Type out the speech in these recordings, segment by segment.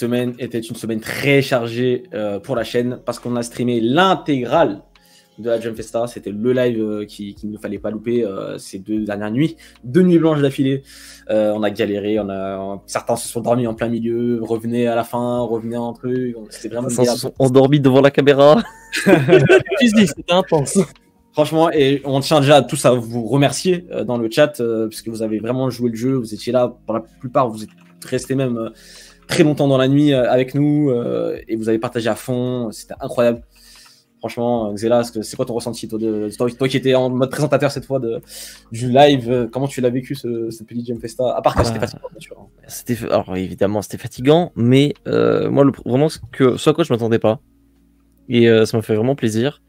semaine était une semaine très chargée pour la chaîne parce qu'on a streamé l'intégrale de la Jump Festa. C'était le live qu'il ne fallait pas louper ces 2 dernières nuits. 2 nuits blanches d'affilée. On a galéré, certains se sont dormis en plein milieu, revenaient à la fin, revenaient en truc. C'était vraiment se sont endormis devant la caméra. C'était intense. Franchement, et on tient déjà tous à vous remercier dans le chat parce que vous avez vraiment joué le jeu. Vous étiez là pour la plupart, vous êtes restés même très longtemps dans la nuit avec nous et vous avez partagé à fond. C'était incroyable. Franchement, Xela, c'est quoi ton ressenti, toi qui étais en mode présentateur cette fois du live, comment tu l'as vécu ce petit Jump Festa, à part que c'était fatigant, bien sûr. Alors évidemment, c'était fatigant, mais moi, vraiment, ce à quoi je m'attendais pas, et ça m'a fait vraiment plaisir,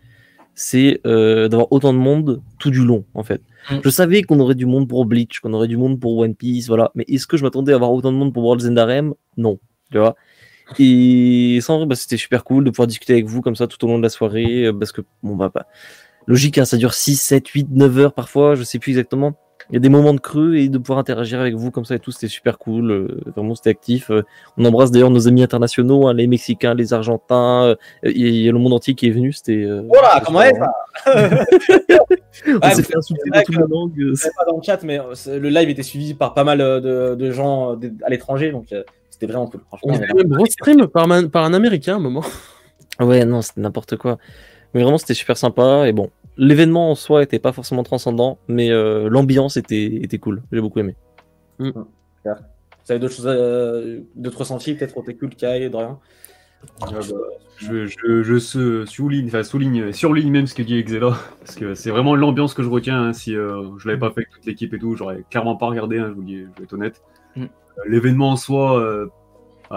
c'est d'avoir autant de monde tout du long, en fait. Je savais qu'on aurait du monde pour Bleach, qu'on aurait du monde pour One Piece, voilà, mais est-ce que je m'attendais à avoir autant de monde pour World's End Harem? Non, tu vois. Et sans vrai, c'était super cool de pouvoir discuter avec vous comme ça tout au long de la soirée, parce que, logique, hein, ça dure 6, 7, 8, 9 heures parfois, je sais plus exactement. Il y a des moments de creux et de pouvoir interagir avec vous comme ça et tout, c'était super cool, vraiment c'était actif. On embrasse d'ailleurs nos amis internationaux, hein, les Mexicains, les Argentins, il y a le monde entier qui est venu, c'était... Voilà, comment est ça? On s'est fait insulter dans toute la langue. C'est pas dans le chat, mais le live était suivi par pas mal de gens à l'étranger, donc... C'était vraiment cool. On a eu un gros stream par un Américain à un moment. Ouais, non, c'était n'importe quoi. Mais vraiment, c'était super sympa. Et bon, l'événement en soi était pas forcément transcendant, mais l'ambiance était cool. J'ai beaucoup aimé. Vous avez d'autres choses, d'autres ressentis, peut-être au cool, Kai, Dorian? Je surligne même ce que dit Xela, parce que c'est vraiment l'ambiance que je retiens. Hein. Si je l'avais pas fait avec toute l'équipe et tout, j'aurais clairement pas regardé, hein, je vais être honnête. L'événement en soi,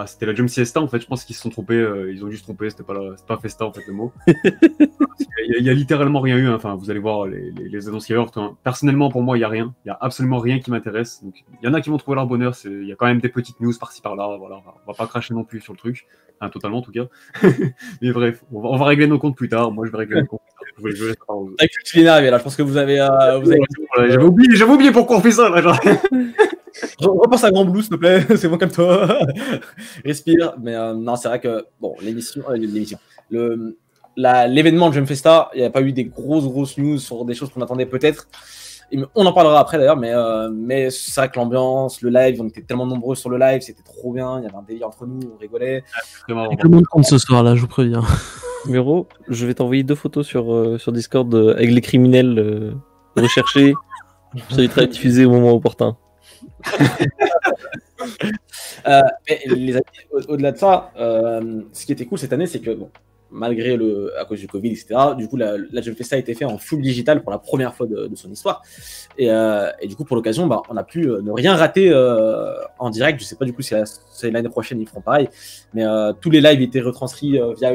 c'était la Jump Siesta en fait. Je pense qu'ils se sont trompés, ils ont dû se tromper. C'était pas Festa en fait le mot. Il y a littéralement rien eu. Hein. Enfin, vous allez voir les annonces qu'il y a eu. Personnellement, pour moi, il y a rien. Il y a absolument rien qui m'intéresse. Donc, il y en a qui vont trouver leur bonheur. Il y a quand même des petites news par-ci par-là. Voilà, on va pas cracher non plus sur le truc, enfin, totalement en tout cas. Mais bref, on va régler nos comptes plus tard. Moi, je vais régler mes comptes plus tard. Je laisse pas. Là, je pense que vous avez. J'avais oublié pourquoi on fait ça là. Genre. Repense à Grand Blue, s'il te plaît. C'est bon comme toi. Respire. Mais non, c'est vrai que bon, l'événement de Jump Festa, il n'y a pas eu des grosses news sur des choses qu'on attendait peut-être. On en parlera après d'ailleurs, mais c'est vrai que l'ambiance, le live, on était tellement nombreux sur le live, c'était trop bien. Il y avait un délire entre nous, on rigolait. Avec le monde compte ce soir là, je vous préviens. Numéro, je vais t'envoyer 2 photos sur Discord avec les criminels recherchés. Ça évitera de diffuser au moment opportun. Les amis, au-delà de ça, ce qui était cool cette année, c'est que bon, malgré à cause du Covid, etc., du coup, la Jump Festa a été fait en full digital pour la première fois de son histoire. Et du coup, pour l'occasion, on a pu ne rien rater en direct. Je sais pas du coup si l'année prochaine ils feront pareil, mais tous les lives étaient retranscrits via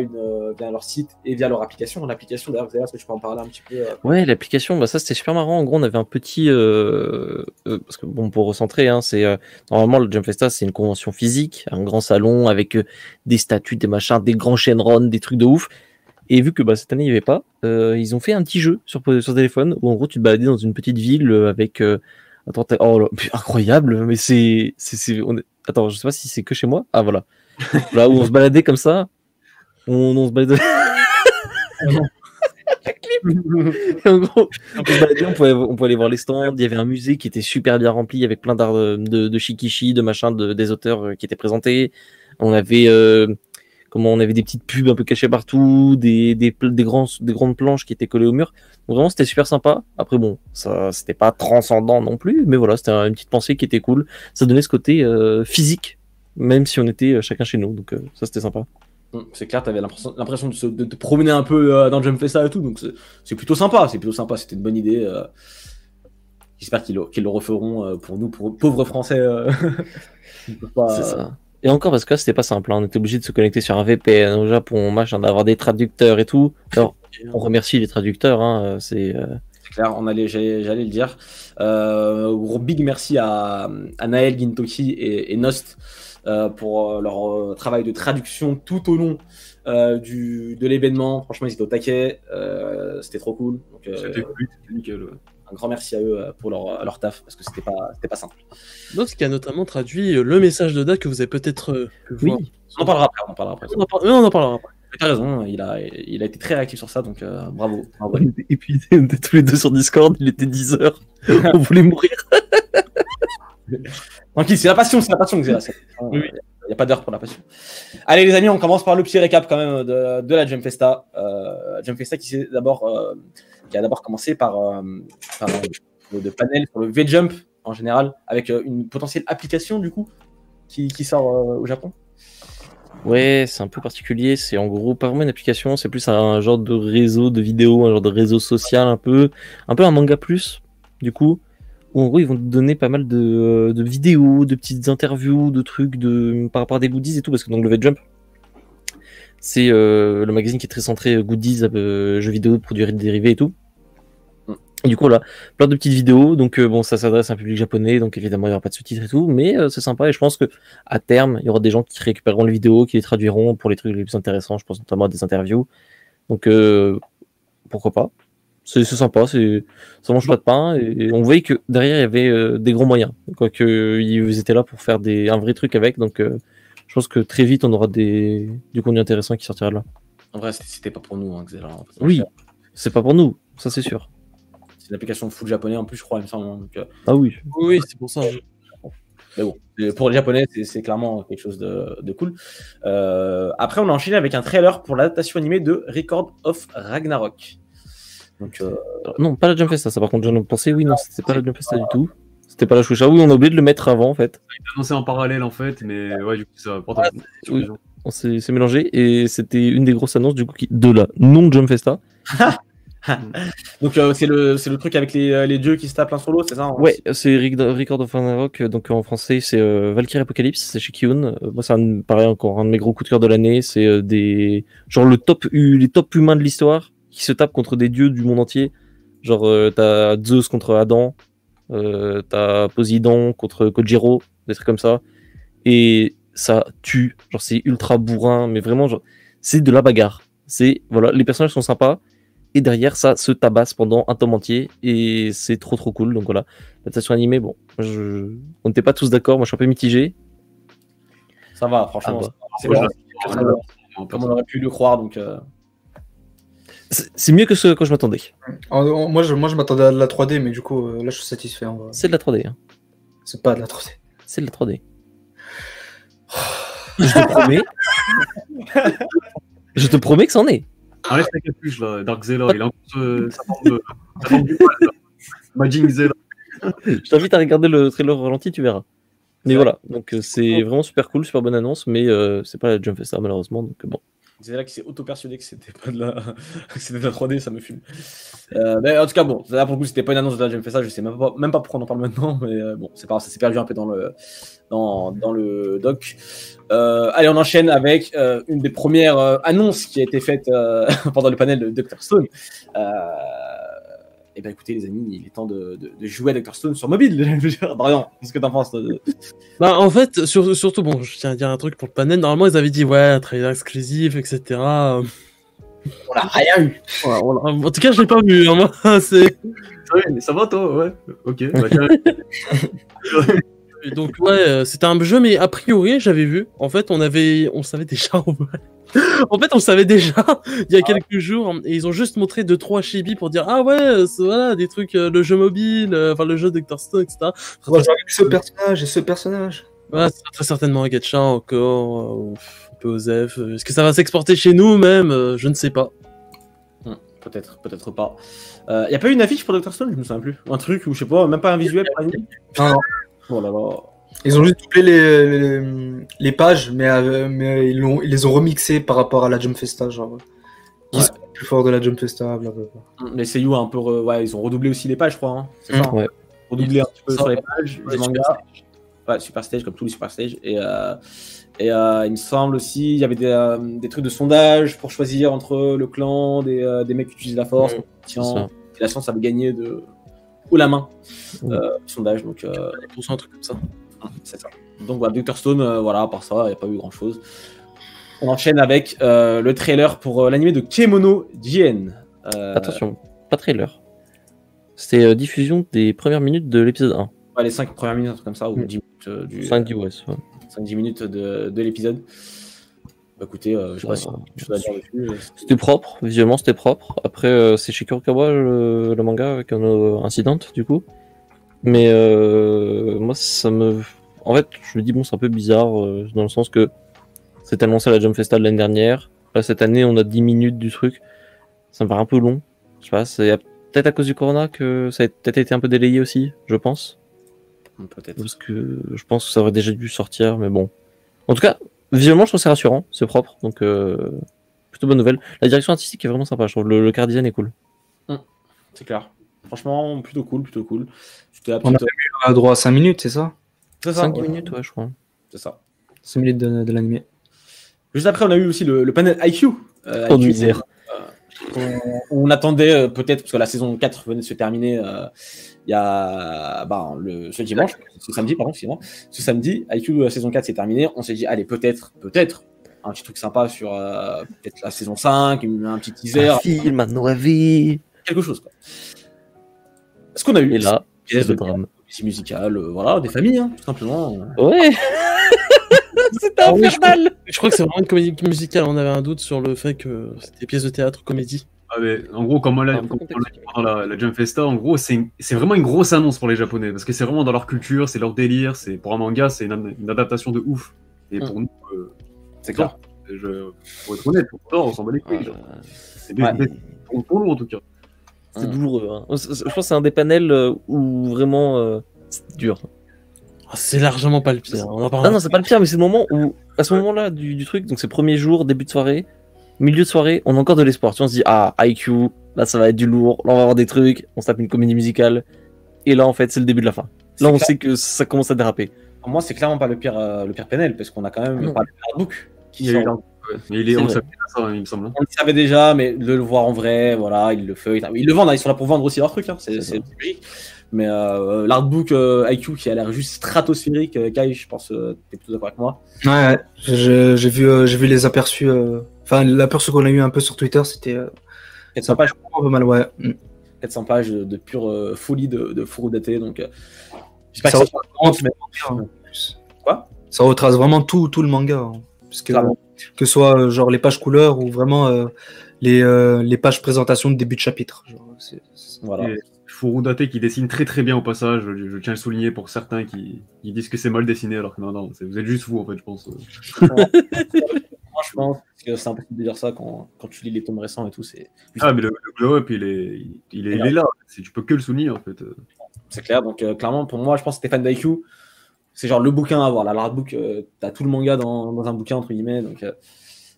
leur site et via leur application. L'application, d'ailleurs, est-ce que tu peux en parler un petit peu Ouais, l'application, ça c'était super marrant. En gros, on avait un petit... parce que bon, pour recentrer, hein, c'est normalement le Jump Festa, c'est une convention physique, un grand salon avec des statues, des machins, des grands Shenron, des trucs de ouf. Et vu que cette année il n'y avait pas, ils ont fait un petit jeu sur téléphone où en gros tu te baladais dans une petite ville avec incroyable, mais attends, je sais pas si c'est que chez moi. Ah voilà. Là où on se baladait comme ça, on se baladait. En gros, on se baladait, on pouvait aller voir les stands. Il y avait un musée qui était super bien rempli avec plein d'art de shikishi, de machin, des auteurs qui étaient présentés. On avait on avait des petites pubs un peu cachées partout, des grandes planches qui étaient collées au mur. Donc vraiment, c'était super sympa. Après, bon, ça, c'était pas transcendant non plus, mais voilà, c'était une petite pensée qui était cool. Ça donnait ce côté physique, même si on était chacun chez nous. Donc ça, c'était sympa. C'est clair, t'avais l'impression de te promener un peu dans Jump Festa et tout, donc c'est plutôt sympa. C'était une bonne idée. J'espère qu'ils le referont pour nous, pour pauvres Français. C'est ça. Et encore parce que là, c'était pas simple. Hein. On était obligé de se connecter sur un VPN au Japon, machin, d'avoir des traducteurs et tout. Alors, on remercie les traducteurs. Hein, c'est clair, j'allais le dire. Gros big merci à Naël, Gintoki et Nost pour leur travail de traduction tout au long de l'événement. Franchement, ils étaient au taquet. C'était trop cool. Donc, c'était nickel. Un grand merci à eux pour leur taf parce que c'était pas simple. Donc, qui a notamment traduit le message de Da que vous avez peut-être pu voir. Oui, On en parlera après. On en parlera après. On en parlera après. Mais t'as raison, il a été très réactif sur ça, donc bravo. On était épuisés, on était tous les deux sur Discord, il était 10h, on voulait mourir. Tranquille, c'est la passion que j'ai là. Oui. Il n'y a pas d'heure pour la passion. Allez les amis, on commence par le petit récap quand même de la Jump Festa. Jump Festa qui a d'abord commencé par de panel sur le V-Jump en général, avec une potentielle application du coup qui sort au Japon. Ouais, c'est un peu particulier, c'est en gros pas vraiment une application, c'est plus un genre de réseau de vidéos, un genre de réseau social un peu un manga plus, du coup, où en gros ils vont te donner pas mal de vidéos, de petites interviews, de trucs par rapport à des goodies et tout, parce que donc le V-Jump, c'est le magazine qui est très centré goodies, jeux vidéo, produits dérivés et tout. Et du coup, voilà, plein de petites vidéos. Donc, bon, ça s'adresse à un public japonais, donc évidemment, il n'y aura pas de sous-titres et tout, mais c'est sympa. Et je pense que à terme, il y aura des gens qui récupéreront les vidéos, qui les traduiront pour les trucs les plus intéressants. Je pense notamment à des interviews. Donc, pourquoi pas. C'est sympa, ça mange pas de pain. Et on voyait que derrière, il y avait des gros moyens. Quoique, ils étaient là pour faire un vrai truc avec. Donc, je pense que très vite, on aura du contenu intéressant qui sortira de là. En vrai, c'était pas pour nous, hein, Xela. Oui, c'est pas pour nous, ça c'est sûr. C'est une application de foot japonais en plus, je crois, il me semble. Donc, Ah oui. Oui, c'est pour ça. mais bon, pour les japonais, c'est clairement quelque chose de cool. Après, on a enchaîné avec un trailer pour l'adaptation animée de Record of Ragnarok. Donc, non, pas la Jump Festa, ça par contre, j'en ai pensé, oui, non, c'était pas la Jump Festa du tout. C'était pas la Shueisha, oui, on a oublié de le mettre avant en fait. Il est annoncé en parallèle en fait, mais ouais, du coup, ça apporte oui. On s'est mélangé et c'était une des grosses annonces du coup de la non Jump Festa. Donc c'est le truc avec les dieux qui se tapent l'un sur l'autre, c'est ça, hein? Ouais, c'est Record of Ragnarok, donc en français c'est Valkyrie Apocalypse, c'est chez Kiun. Moi ça me paraît encore un de mes gros coups de cœur de l'année, c'est genre les top humains de l'histoire qui se tapent contre des dieux du monde entier. Genre t'as Zeus contre Adam, t'as Poséidon contre Kojiro, des trucs comme ça. Et ça tue, genre c'est ultra bourrin, mais vraiment genre c'est de la bagarre. C'est voilà, les personnages sont sympas. Et derrière, ça se tabasse pendant un tome entier. Et c'est trop cool. Donc voilà, l'adaptation animée, bon, on n'était pas tous d'accord. Moi, je suis un peu mitigé. Ça va, franchement. Comme on aurait pu le croire. Donc, c'est mieux que ce à quoi je m'attendais. Moi, je m'attendais à de la 3D, mais du coup, là, je suis satisfait. C'est de la 3D. Hein. C'est pas de la 3D. C'est de la 3D. Je te promets. Je te promets que c'en est. Enlève ta capuche là, Dark Zela, il a encore sa forme du poil là. Majin Zela. Je t'invite à regarder le trailer au ralenti, tu verras. Mais voilà, donc c'est vraiment super cool, super bonne annonce, mais c'est pas la Jump Festa malheureusement, donc bon. C'est là qui s'est auto-persuadé que c'était pas de la... que c'était de la 3D, ça me fume. Mais en tout cas, bon, là pour le coup, c'était pas une annonce de la Jump Festa, je sais même pas pourquoi on en parle maintenant, mais bon, c'est pas grave, ça s'est perdu un peu dans le doc. Allez, on enchaîne avec une des premières annonces qui a été faite pendant le panel de Dr. Stone. Et ben écoutez les amis, il est temps de jouer à Dr. Stone sur mobile. Dorian, qu'est-ce que t'en penses toi Bah en fait, surtout bon, je tiens à dire un truc pour le panel. Normalement, ils avaient dit ouais, un trailer exclusif, etc. On a rien eu. Voilà, en tout cas, je l'ai pas vu. Hein, moi, c'est. Mais ça va toi, ouais. Ok. Bah, Donc ouais, c'était un jeu, mais a priori, j'avais vu. En fait, on savait déjà. En fait, on savait déjà il y a quelques jours, et ils ont juste montré 2-3 chibi pour dire ah ouais, voilà des trucs, le jeu mobile, enfin le jeu Dr. Stone, etc. Moi, j'ai vu ce personnage. Ouais, c'est très certainement un gacha encore, un peu OSEF. Est-ce que ça va s'exporter chez nous même je ne sais pas. Peut-être pas. Y a pas eu une affiche pour Dr. Stone, je me souviens plus. Un truc ou je sais pas, même pas un visuel. Non. Oh là là. Ils ont juste doublé les pages, mais ils les ont remixées par rapport à la Jump Festa, genre. Qui sont plus forts de la Jump Festa, blablabla. Les seiyuu un peu, ouais, ils ont redoublé aussi les pages, je crois. Hein. C'est ça. Ouais. Redoublé un petit peu sur les pages, les mangas. Ouais, Super Stage, comme tous les Super Stage. Et il me semble aussi, il y avait des trucs de sondage pour choisir entre le clan, des mecs qui utilisent la force, et la science avait gagné de haut la main. Sondage, donc. Pour un truc comme ça. C'est ça. Donc voilà, Dr. Stone, voilà, à part ça, il n'y a pas eu grand chose. On enchaîne avec le trailer pour l'animé de Kemono Jien. Attention, pas trailer. C'était diffusion des premières minutes de l'épisode 1. Ouais, les 5 premières minutes, un truc comme ça, ou 10 minutes 5-10, ouais. 5-10 minutes de l'épisode. Bah écoutez, je sais pas si tu vas dire dessus. C'était propre, visuellement c'était propre. Après, c'est chez Kurokawa le manga avec un incident du coup. Mais moi, ça me. En fait, je me dis, bon, c'est un peu bizarre dans le sens que c'était annoncé à la Jump Festa de l'année dernière. Là, cette année, on a 10 minutes du truc. Ça me paraît un peu long. Je sais pas, c'est peut-être à cause du Corona que ça a peut-être été un peu délayé aussi, je pense. Peut-être. Parce que je pense que ça aurait déjà dû sortir, mais bon. En tout cas, visuellement, je trouve que c'est rassurant, c'est propre, donc plutôt bonne nouvelle. La direction artistique est vraiment sympa, je trouve. Le car design est cool. C'est clair. Franchement, plutôt cool, plutôt cool. C'était la On petite. a droit à 5 minutes, c'est ça? C'est ça, 5 ouais. minutes, ouais, je crois. C'est ça. 5 minutes de l'animé. Juste après, on a eu aussi le panel IQ. Oh, IQ, misère. on attendait peut-être, parce que la saison 4 venait de se terminer il y a ce dimanche, ce samedi, pardon, excusez-moi. Ce samedi, IQ saison 4 s'est terminé. On s'est dit, allez, peut-être, un petit truc sympa sur peut-être la saison 5, un petit teaser. Un film, un OAV. Quelque chose, quoi. Ce qu'on a eu. Et là, pièces c'est le de drame. musique musicale, voilà, des familles, hein, tout simplement. Ouais. C'était infernal. Je crois que c'est vraiment une comédie musicale. On avait un doute sur le fait que c'était pièce de théâtre, comédie. Ah, mais en gros, comme on l'a dit pendant la Jump Festa, en gros, c'est vraiment une grosse annonce pour les Japonais parce que c'est vraiment dans leur culture, c'est leur délire. Pour un manga, c'est une adaptation de ouf. Et pour nous, C'est clair. Pour être honnête, on s'en bat les couilles. C'est bien pour nous en tout cas. C'est douloureux. Hein. Je pense que c'est un des panels où vraiment c'est dur. Ah, c'est largement pas le pire. On en parle. Ah non, c'est pas le pire, mais c'est le moment où, à ce moment-là du truc, donc c'est premier jour, début de soirée, milieu de soirée, on a encore de l'espoir. Tu vois, on se dit, ah, IQ, là ça va être du lourd, là on va avoir des trucs, on se tape une comédie musicale, et là en fait c'est le début de la fin. Là on sait que ça commence à déraper. Pour moi, c'est clairement pas le pire panel, parce qu'on a quand même parlé de l'artbook. Il y a eu on savait ça, il me semble. On le savait déjà, mais de le voir en vrai, voilà, ils le feuilletent. Ils le vendent, ils sont là pour vendre aussi leur truc, hein, c'est logique. Mais l'artbook IQ qui a l'air juste stratosphérique, Kai, je pense que t'es plutôt d'accord avec moi. Ouais, j'ai vu les aperçus. Enfin, l'aperçu qu'on a eu un peu sur Twitter, c'était 400 pages, un peu mal, ouais. 400 pages de pure folie de Furudaté, donc j'espère Ça que ça retrace sera Quoi Ça retrace vraiment tout le manga. Hein, parce que, Clairement. que ce soit genre les pages couleurs ou vraiment les pages présentation de début de chapitre. Genre, Voilà. Et Furudaté qui dessine très très bien au passage, je tiens à le souligner pour certains qui disent que c'est mal dessiné alors que non, vous êtes juste fous en fait, je pense. Moi, je pense que c'est impossible de dire ça quand tu lis les tomes récents et tout. Ah, mais le glow-up, il est là, tu peux que le souligner en fait. C'est clair, donc clairement, pour moi, je pense que Stéphane d'IQ, c'est genre le bouquin à avoir. L'artbook, t'as tout le manga dans un bouquin, entre guillemets, donc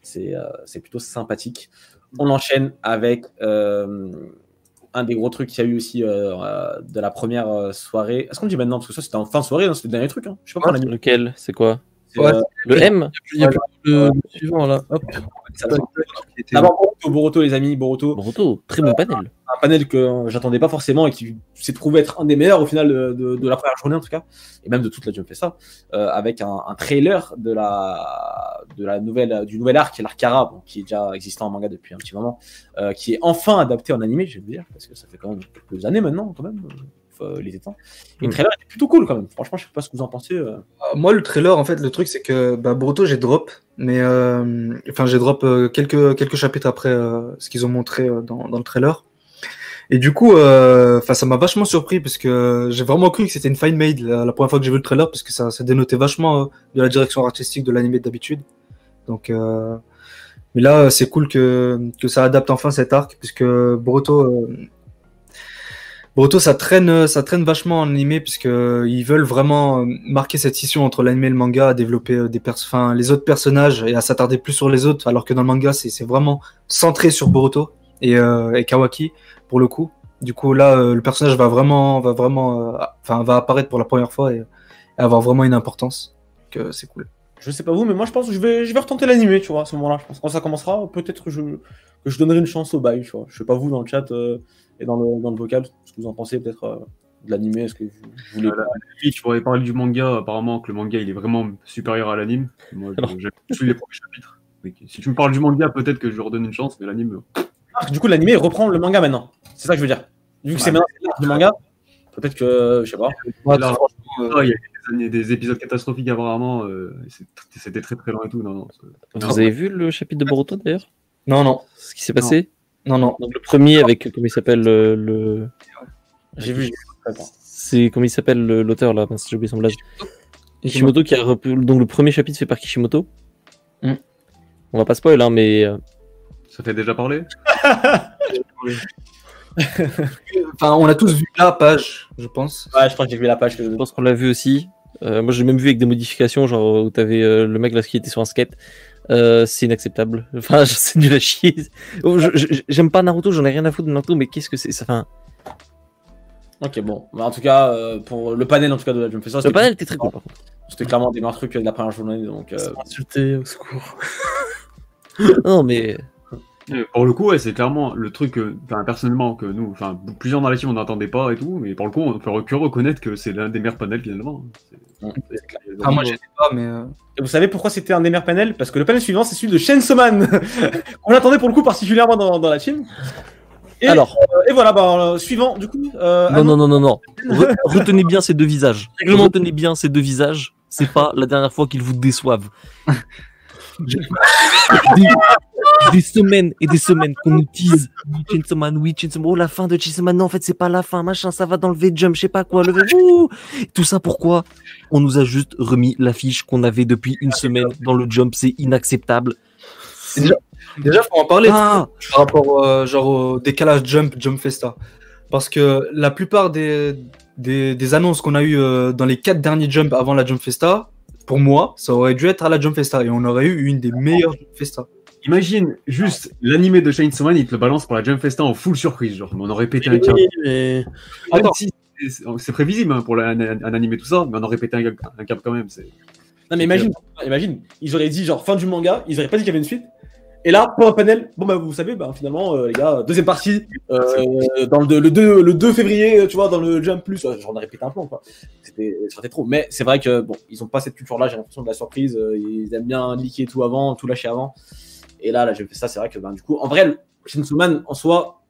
c'est plutôt sympathique. On enchaîne avec un des gros trucs qu'il y a eu aussi de la première soirée. Est-ce qu'on le dit maintenant? Parce que ça, c'était en fin de soirée, hein, c'était le dernier truc. Hein. Je sais pas quand on a mis. Lequel? C'est quoi? Ouais, Le M? Il y a plus le suivant là. Hop. D'abord, Boruto, les amis, Boruto. Boruto, très bon panel. Un panel que j'attendais pas forcément et qui s'est trouvé être un des meilleurs au final de la première journée en tout cas, et même de toute la Jump Festa, avec un trailer de la nouvelle du nouvel arc, l'arc Kara, bon, qui est déjà existant en manga depuis un petit moment, qui est enfin adapté en animé, je vais vous dire, parce que ça fait quand même quelques années maintenant quand même. Les étangs. Et le trailer était plutôt cool quand même. Franchement, je sais pas ce que vous en pensez. Moi, le trailer, en fait, le truc, c'est que Boruto, j'ai drop, mais j'ai drop quelques chapitres après ce qu'ils ont montré dans le trailer. Et du coup, ça m'a vachement surpris parce que j'ai vraiment cru que c'était une fine made la première fois que j'ai vu le trailer parce que ça dénotait vachement de la direction artistique de l'anime d'habitude. Donc, mais là, c'est cool que ça adapte enfin cet arc puisque Boruto, ça traîne vachement en animé puisque ils veulent vraiment marquer cette scission entre l'anime et le manga, à développer les autres personnages et à s'attarder plus sur les autres, alors que dans le manga, c'est vraiment centré sur Boruto et Kawaki pour le coup. Du coup, là, le personnage va apparaître pour la première fois et avoir vraiment une importance. Donc, c'est cool. Je sais pas vous, mais moi je pense que je vais retenter l'animé, tu vois, à ce moment-là. Je pense que quand ça commencera, peut-être que je donnerai une chance au bail, tu vois. Je sais pas vous dans le chat et dans le vocal, ce que vous en pensez peut-être de l'animé, est-ce que vous voulez Je pourrais parler du manga, apparemment que le manga il est vraiment supérieur à l'anime. Moi, je suis les premiers chapitres. Mais si tu me parles du manga, peut-être que je lui redonne une chance, mais l'anime. Du coup, l'animé reprend le manga maintenant. C'est ça que je veux dire. Vu que c'est maintenant le manga, peut-être que je sais pas. Là, il y a des des épisodes catastrophiques apparemment. C'était très très lent et tout. Non, Vous avez vu le chapitre de Boruto d'ailleurs? Non, non. Ce qui s'est passé? Non, non. Donc, le premier avec, comment il s'appelle le... J'ai vu. C'est, comment il s'appelle l'auteur là? Mince, j'ai oublié son blaze. Kishimoto qui a donc le premier chapitre fait par Kishimoto. Mm. On va pas spoil hein, mais Ça fait déjà parler. Enfin, on a tous vu la page, je pense. Ouais, je crois que j'ai vu la page. je pense qu'on l'a vu aussi. Moi j'ai même vu avec des modifications, genre où t'avais le mec là qui était sur un skate. C'est inacceptable. Enfin, c'est nul à chier. J'aime pas Naruto, j'en ai rien à foutre de Naruto, mais qu'est-ce que c'est ça? Enfin... Ok, bon. Mais en tout cas, pour le panel en tout cas de la Jump Festa, Le panel était très cool par contre. c'était clairement des meilleurs trucs de la première journée. Donc, Insulté, au secours. Non mais... Pour le coup, ouais, c'est clairement le truc, personnellement, que nous, plusieurs dans la team, on n'entendait pas et tout, mais pour le coup, on peut que reconnaître que c'est l'un des meilleurs panels finalement. c'est clair. Ah, moi, j'étais pas, mais. Et vous savez pourquoi c'était un des meilleurs panels? Parce que le panel suivant, c'est celui de Chainsaw Man. On l'attendait pour le coup particulièrement dans la team. Et, Alors. Et voilà, suivant, du coup. Non. Retenez bien ces deux visages. Retenez bien ces deux visages. C'est pas la dernière fois qu'ils vous déçoivent. Des semaines et des semaines qu'on nous tease. Chainsaw Man, oui, Chainsaw Man. Oh, la fin de Chainsaw Man. Non, en fait, c'est pas la fin. Machin, ça va dans le V-Jump, je sais pas quoi. Tout ça pourquoi? On nous a juste remis l'affiche qu'on avait depuis une semaine dans le Jump. C'est inacceptable. Déjà, faut en parler Ah. par rapport genre, au décalage Jump Festa. Parce que la plupart des annonces qu'on a eues dans les 4 derniers Jump avant la Jump Festa, pour moi, ça aurait dû être à la Jump Festa et on aurait eu une des meilleures Jump Festa. Imagine juste l'animé de Chainsaw Man, il te le balance pour la Jump Festa en full surprise, genre, on aurait pété un câble. Mais... Même si c'est prévisible hein, pour un animé tout ça, mais on aurait pété un câble quand même. Non, mais imagine, ils auraient dit genre fin du manga, ils auraient pas dit qu'il y avait une suite. Et là, pour un panel, bon bah vous savez, bah finalement, les gars, deuxième partie, dans le 2 février, tu vois, dans le Jump Plus, j'en aurais pété un plomb, quoi. C'était trop. Mais c'est vrai que, bon, ils ont pas cette culture-là, j'ai l'impression de la surprise, ils aiment bien leaker tout avant, tout lâcher avant. Et là, j'ai fait ça, c'est vrai que, ben, du coup, en vrai, Chainsaw Man, en soi,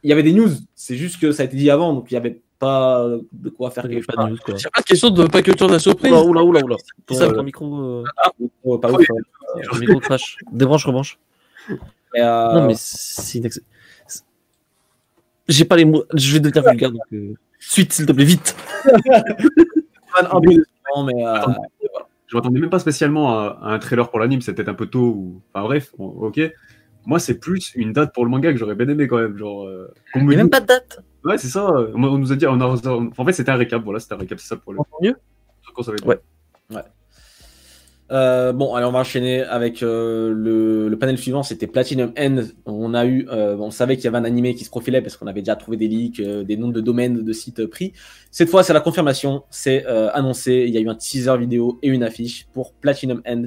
il y avait des news, c'est juste que ça a été dit avant, donc il y avait pas de quoi faire quelque chose. Pas de news, quoi. C'est pas question de pas culture de la surprise. Oula. C'est ça, Ton micro... pas ouf. micro crash. Débranche, rebranche. Non, mais c'est inacceptable. J'ai pas les mots. Je vais devenir vulgaire, donc... Suite, s'il te plaît, vite. Un peu décevant, mais voilà. Je m'attendais même pas spécialement à un trailer pour l'anime, c'était un peu tôt. Enfin bref, ok. Moi, c'est plus une date pour le manga que j'aurais bien aimé quand même. Genre, Il n'y a même pas de date. Ouais, c'est ça. On nous a dit. En fait, c'était un récap. Voilà, c'était un récap. C'est ça pour le. Mieux. Ouais. Bon, allez, on va enchaîner avec le panel suivant. C'était Platinum End. On savait qu'il y avait un animé qui se profilait parce qu'on avait déjà trouvé des leaks, des noms de domaines, de sites pris. Cette fois, c'est la confirmation. C'est annoncé. Il y a eu un teaser vidéo et une affiche pour Platinum End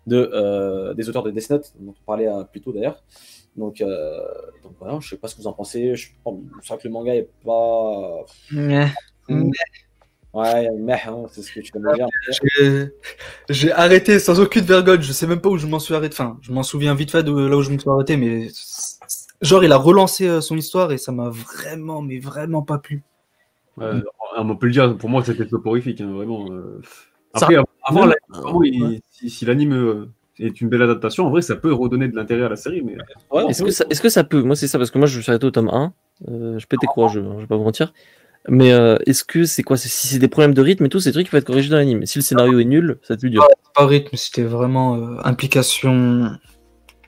des auteurs de Death Note, dont on parlait plus tôt d'ailleurs. Donc voilà, je sais pas ce que vous en pensez. C'est vrai que le manga est pas. Ouais, mais c'est ce que tu veux dire. J'ai arrêté sans aucune vergogne. Je sais même pas où je m'en suis arrêté. Enfin, je m'en souviens vite fait de là où je me suis arrêté, mais genre il a relancé son histoire et ça m'a vraiment, mais vraiment pas plu. On peut le dire. Pour moi, c'était soporifique, hein, vraiment. Après, si l'anime est une belle adaptation, en vrai, ça peut redonner de l'intérêt à la série. Mais ouais, est-ce que ça peut? Moi, c'est ça parce que moi, je me suis arrêté au tome 1. Je pétais quoi, je vais pas vous mentir. Mais est-ce que c'est quoi? Si c'est des problèmes de rythme et tout, c'est des trucs qui peuvent être corrigés dans l'anime. Si le scénario est nul, ça va être plus dur. Pas rythme, c'était vraiment implication,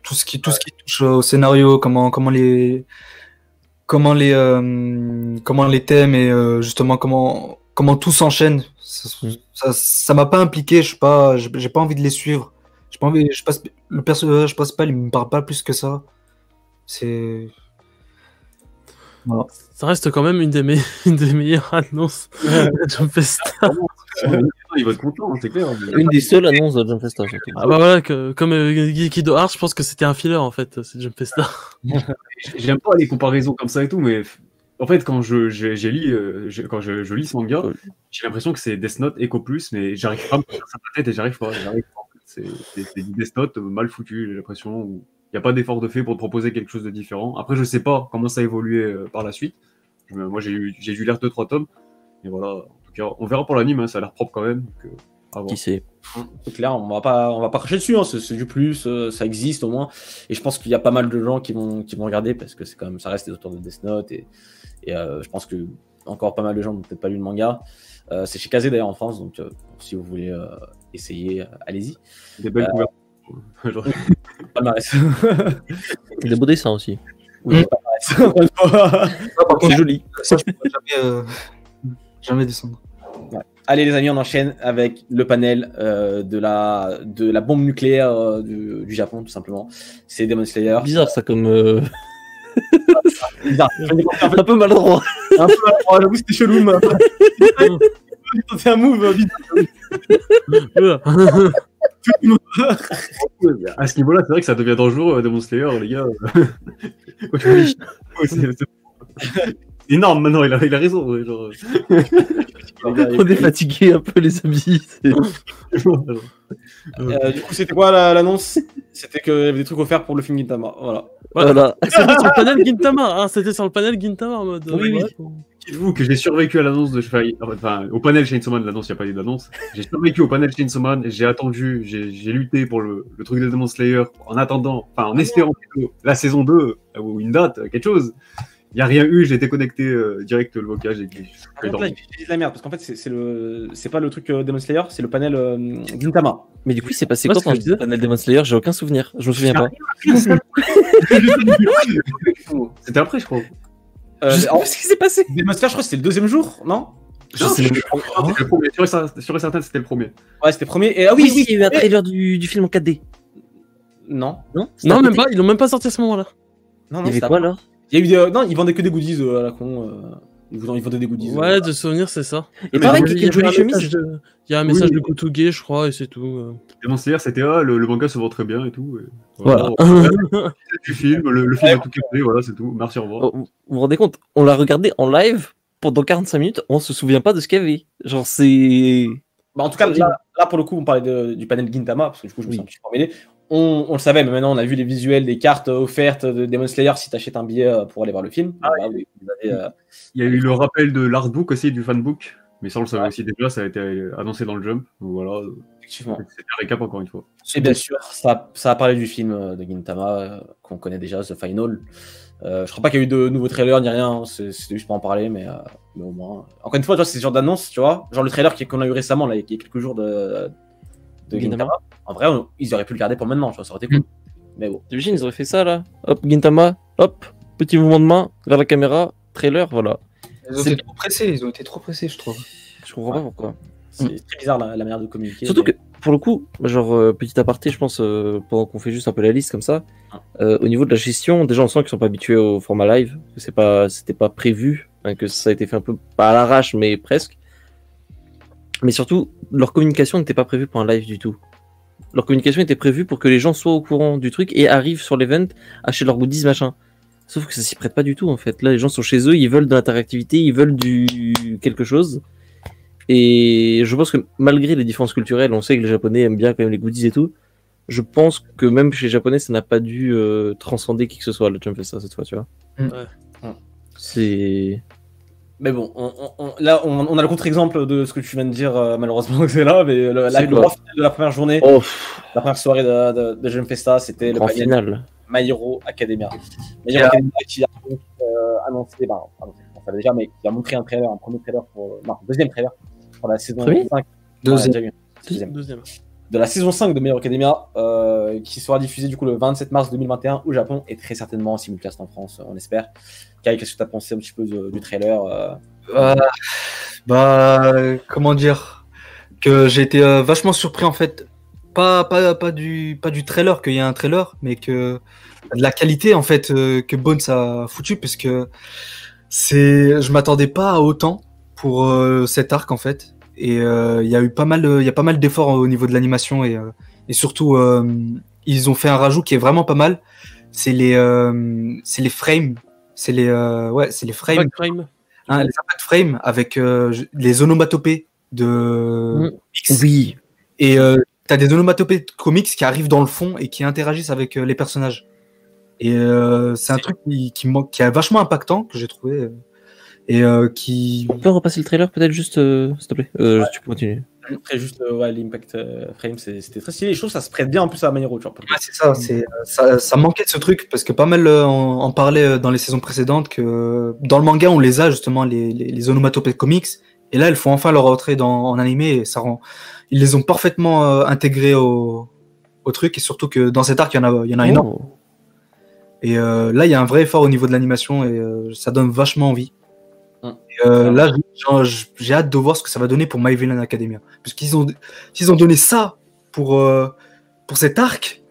tout ce qui touche au scénario, comment les thèmes et justement comment tout s'enchaîne. Ça m'a pas impliqué. J'ai pas envie de les suivre. Le personnage principal, il me parle pas plus que ça. C'est voilà. Ça reste quand même une des meilleures annonces de Jump Festa. Il va être content, c'est clair. Une des seules annonces de Jump Festa. Ah bah voilà, comme Gekido Heart, je pense que c'était un filler en fait, c'est Jump Festa. J'aime pas les comparaisons comme ça et tout, mais en fait, quand je lis ce manga, j'ai l'impression que c'est Death Note Echo Plus, mais j'arrive pas à me faire ça dans la tête et j'arrive pas. C'est du Death Note mal foutu, j'ai l'impression, où il n'y a pas d'effort de fait pour te proposer quelque chose de différent. Après, je sais pas comment ça a évolué par la suite. Moi, j'ai lu l'air 2-3 tomes, et voilà. En tout tout cas, on verra pour l'anime, hein, ça a l'air propre quand même. Donc, à voir. Qui sait? C'est clair, on va pas cracher dessus, hein, c'est du plus, ça existe au moins. Et je pense qu'il y a pas mal de gens qui vont regarder parce que c'est quand même, ça reste des auteurs de Death Note et je pense que encore pas mal de gens n'ont peut-être pas lu le manga. C'est chez Kazé d'ailleurs en France, donc si vous voulez essayer, allez-y. Des belles couvertures. Palmarès. Des beaux dessins aussi. Oui, palmarès. Encore une fois. C'est joli. Ça, je peux jamais descendre. Ouais. Allez les amis, on enchaîne avec le panel de la bombe nucléaire du Japon, tout simplement. C'est Demon Slayer. Bizarre ça comme. Bizarre. Un peu maladroit. Un peu maladroit, j'avoue c'était chelou. C'est un move bizarre. À ce niveau-là, c'est vrai que ça devient dangereux, Demon Slayer, les gars. C'est énorme maintenant, il a raison. Ouais, genre... On est fatigué un peu, les amis. Du coup, c'était quoi l'annonce? C'était qu'il y avait des trucs offerts pour le film Gintama. Voilà. C'était sur le panel Gintama. Ah, c'était sur le panel Gintama en mode. Oui, oui. Dites-vous que j'ai survécu à l'annonce de. Enfin, au panel Chainsaw Man, l'annonce, il n'y a pas eu d'annonce. J'ai survécu au panel Chainsaw Man, j'ai attendu, j'ai lutté pour le truc de Demon Slayer en attendant, enfin en espérant que la saison 2, ou une date, quelque chose. Il n'y a rien eu, j'ai été connecté direct le blocage et puis Là, il dit de la merde parce qu'en fait, c'est pas le truc Demon Slayer, c'est le panel Gintama. Mais du coup, il s'est passé Moi, quoi ce que dans je disais- le panel Demon Slayer? J'ai aucun souvenir. Je me souviens pas. C'était après, je crois. Je sais pas ce qui s'est passé. Demon Slayer, je crois que c'était le deuxième jour, non? Je sais même pas. C'était le premier. Sûr et certain, c'était le premier. Ouais, c'était le premier. Et Oui, il y a eu un trailer du film en 4D. Non. Non? Non, même pas. Ils l'ont même pas sorti à ce moment-là. Non, Il y avait c'était quoi après. alors? Il y a eu non, ils vendaient que des goodies à la con. Ils vendaient des goodies. Ouais, de souvenir, c'est ça. Et Mais pareil, il qui a une jolie chemise. Il y a un message de Kutuge, je crois, et c'est tout. Demon Slayer, c'était le manga se vend très bien et tout. Et Voilà. Du film, le film a tout capté, voilà, c'est tout. Merci, au revoir. Vous vous rendez compte? On l'a regardé en live pendant 45 minutes, on se souvient pas de ce qu'il y avait. Genre, c'est. Bah, en tout cas, là, pour le coup, on parlait du panel Gintama, parce que du coup, je me suis un petit peu emmêlé. On le savait, mais maintenant, on a vu les visuels des cartes offertes de Demon Slayer si tu achètes un billet pour aller voir le film. Voilà, vous avez, Il y a eu le rappel de l'artbook aussi, du fanbook. Mais ça, on le savait aussi déjà, ça a été annoncé dans le Jump. Donc voilà, effectivement. c'était un récap encore une fois. Et bien sûr, ça a parlé du film de Gintama qu'on connaît déjà, The Final. Je crois pas qu'il y a eu de nouveaux trailers ni rien, hein, c'était juste pour en parler, mais au moins. Encore une fois, tu vois, c'est ce genre d'annonce, tu vois. Genre le trailer qu'on a eu récemment, là, il y a quelques jours de Gintama. En vrai, ils auraient pu le garder pour maintenant, tu vois, ça aurait été cool. Mais bon. T'imagines, ils auraient fait ça là. Hop, Gintama, hop, petit mouvement de main vers la caméra, trailer, voilà. Ils ont été trop pressés, je trouve. Je comprends pas pourquoi. C'est très bizarre la manière de communiquer. Surtout mais- que, pour le coup, genre, petit aparté, je pense, pendant qu'on fait juste un peu la liste comme ça, au niveau de la gestion, déjà on sent qu'ils sont pas habitués au format live, que c'était pas prévu, hein, que ça a été fait un peu, pas à l'arrache, mais presque. Mais surtout, leur communication n'était pas prévue pour un live du tout. Leur communication était prévue pour que les gens soient au courant du truc et arrivent sur l'event, acheter leurs goodies, machin. Sauf que ça s'y prête pas du tout, en fait. Là, les gens sont chez eux, ils veulent de l'interactivité, ils veulent du quelque chose. Et je pense que malgré les différences culturelles, on sait que les Japonais aiment bien quand même les goodies et tout. Je pense que même chez les Japonais, ça n'a pas dû transcender qui que ce soit, le Jump Festa cette fois, tu vois. Ouais. C'est... Mais bon, là, on a le contre-exemple de ce que tu viens de dire, malheureusement, c'est là, mais C'est le quoi grand final de la première journée, Oh, la première soirée de Jump Festa, c'était le grand panel final. My Hero Academia. My Hero Academia qui a annoncé, on savait déjà, mais qui a montré un premier trailer deuxième trailer pour la saison Premier 5. Deuxième. Ouais, deuxième. Deuxième. De la saison 5 de My Hero Academia, qui sera diffusée du coup le 27 mars 2021 au Japon et très certainement en simulcast en France, on espère. Kai, qu'est-ce que tu as pensé un petit peu du trailer Comment dire, que j'ai été vachement surpris en fait, pas du trailer, qu'il y a un trailer, mais que de la qualité en fait que Bones a foutu, parce que je m'attendais pas à autant pour cet arc en fait, et il y a pas mal d'efforts au niveau de l'animation et surtout ils ont fait un rajout qui est vraiment pas mal, c'est les frames, c'est les frames. Back frame. Les impact frames avec les onomatopées de X. Oui. Et t'as des onomatopées de comics qui arrivent dans le fond et qui interagissent avec les personnages. Et c'est un truc qui est vachement impactant, que j'ai trouvé. et qui... On peut repasser le trailer peut-être juste, s'il te plaît. Tu peux continuer. Après, juste l'Impact Frame, c'était très stylé. Je trouve que ça se prête bien en plus à Maniero. Ouais, c'est ça, ça manquait de ce truc, parce que pas mal en parlait dans les saisons précédentes, que dans le manga, on les a justement, les onomatopées de comics, et là, ils font enfin leur entrée en animé, et ils les ont parfaitement intégrés au truc, et surtout que dans cet arc, il y en a énorme. Et là, il y a un vrai effort au niveau de l'animation, et ça donne vachement envie. Là, j'ai hâte de voir ce que ça va donner pour My Villain Academia. Parce qu'ils ont donné ça pour cet arc,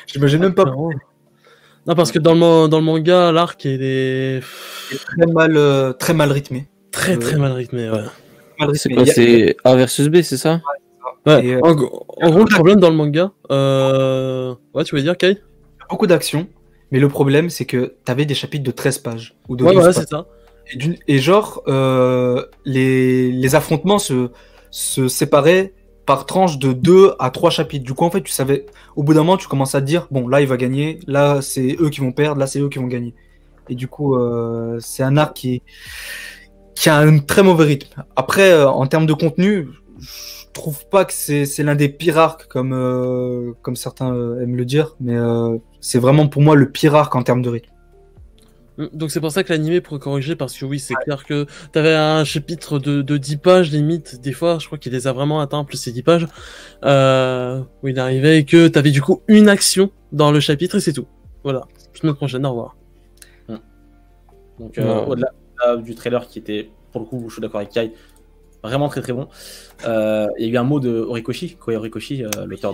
j'imagine même pas. Non, parce que dans le manga, l'arc est très mal rythmé. Très mal rythmé, ouais. C'est quoi, c'est A versus B, c'est ça? Ouais. En gros, le problème dans le manga, ouais, tu veux dire, Kai? Il y a beaucoup d'actions, mais le problème, c'est que t'avais des chapitres de 13 pages. Ou de 12 pages. C'est ça. Et genre, les affrontements se séparaient par tranche de 2 à 3 chapitres. Du coup, en fait, tu savais, au bout d'un moment, tu commences à te dire, bon, là, il va gagner, là, c'est eux qui vont perdre, là, c'est eux qui vont gagner. Et du coup, c'est un arc qui a un très mauvais rythme. Après, en termes de contenu, je trouve pas que c'est l'un des pires arcs, comme certains aiment le dire, mais c'est vraiment pour moi le pire arc en termes de rythme. Donc c'est pour ça que l'animé pourrait corriger, parce que oui, c'est clair que t'avais un chapitre de 10 pages limite, des fois je crois qu'il les a vraiment atteints, plus ces 10 pages, où il arrivait, et que t'avais du coup une action dans le chapitre et c'est tout. Voilà, semaine prochaine, au revoir. Donc au-delà du trailer qui était, pour le coup, je suis d'accord avec Kai, vraiment très très bon. Il y a eu un mot de Horikoshi, Koei Horikoshi, l'auteur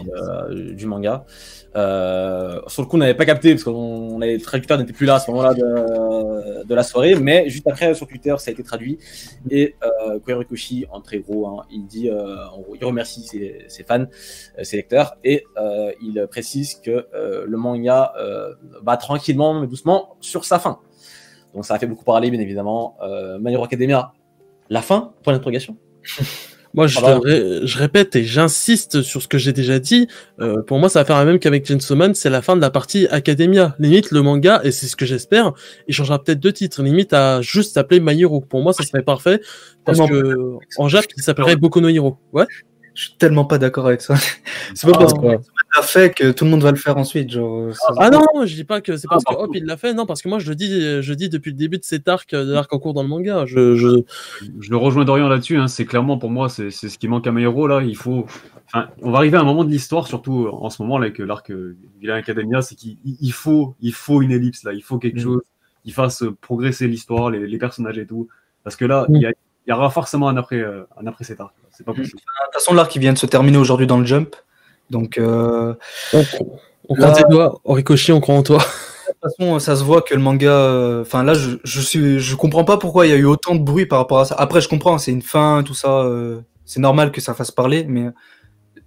du manga. Sur le coup, on n'avait pas capté parce que le traducteur n'était plus là à ce moment-là de la soirée, mais juste après sur Twitter, ça a été traduit. Et Koei Horikoshi, en très gros, hein, il dit, en gros, il remercie ses fans, ses lecteurs, et il précise que le manga va tranquillement mais doucement sur sa fin. Donc ça a fait beaucoup parler, bien évidemment. My Hero Academia, la fin, point d'interrogation. Moi, je répète et j'insiste sur ce que j'ai déjà dit. Pour moi, ça va faire la même qu'avec Chainsaw Man, c'est la fin de la partie Academia. Limite, le manga, et c'est ce que j'espère, il changera peut-être de titre. Limite, à juste s'appeler My Hero. Pour moi, ça serait parfait. Parce que en Jap, il s'appellerait Boku no Hero. Ouais. Je suis tellement pas d'accord avec ça. C'est pas parce que l'a fait que tout le monde va le faire ensuite. Genre, non, je dis pas que c'est parce que hop, il l'a fait. Non, parce que moi, je le dis depuis le début de cet arc, de l'arc en cours dans le manga. Je le rejoins Dorian là-dessus. Hein. C'est clairement pour moi, c'est ce qui manque à My Hero là. On va arriver à un moment de l'histoire, surtout en ce moment là, avec l'arc Villain Academia, c'est qu'il faut une ellipse là. Il faut quelque chose qui fasse progresser l'histoire, les personnages et tout. Parce que là, il y aura forcément un après cet arc. C'est pas possible. De toute façon, l'arc qui vient de se terminer aujourd'hui dans le Jump. Donc, on croit tes doigts, Horikoshi, on croit en toi. De toute façon, ça se voit que le manga. Enfin, là, je comprends pas pourquoi il y a eu autant de bruit par rapport à ça. Après, je comprends, c'est une fin, tout ça. C'est normal que ça fasse parler, mais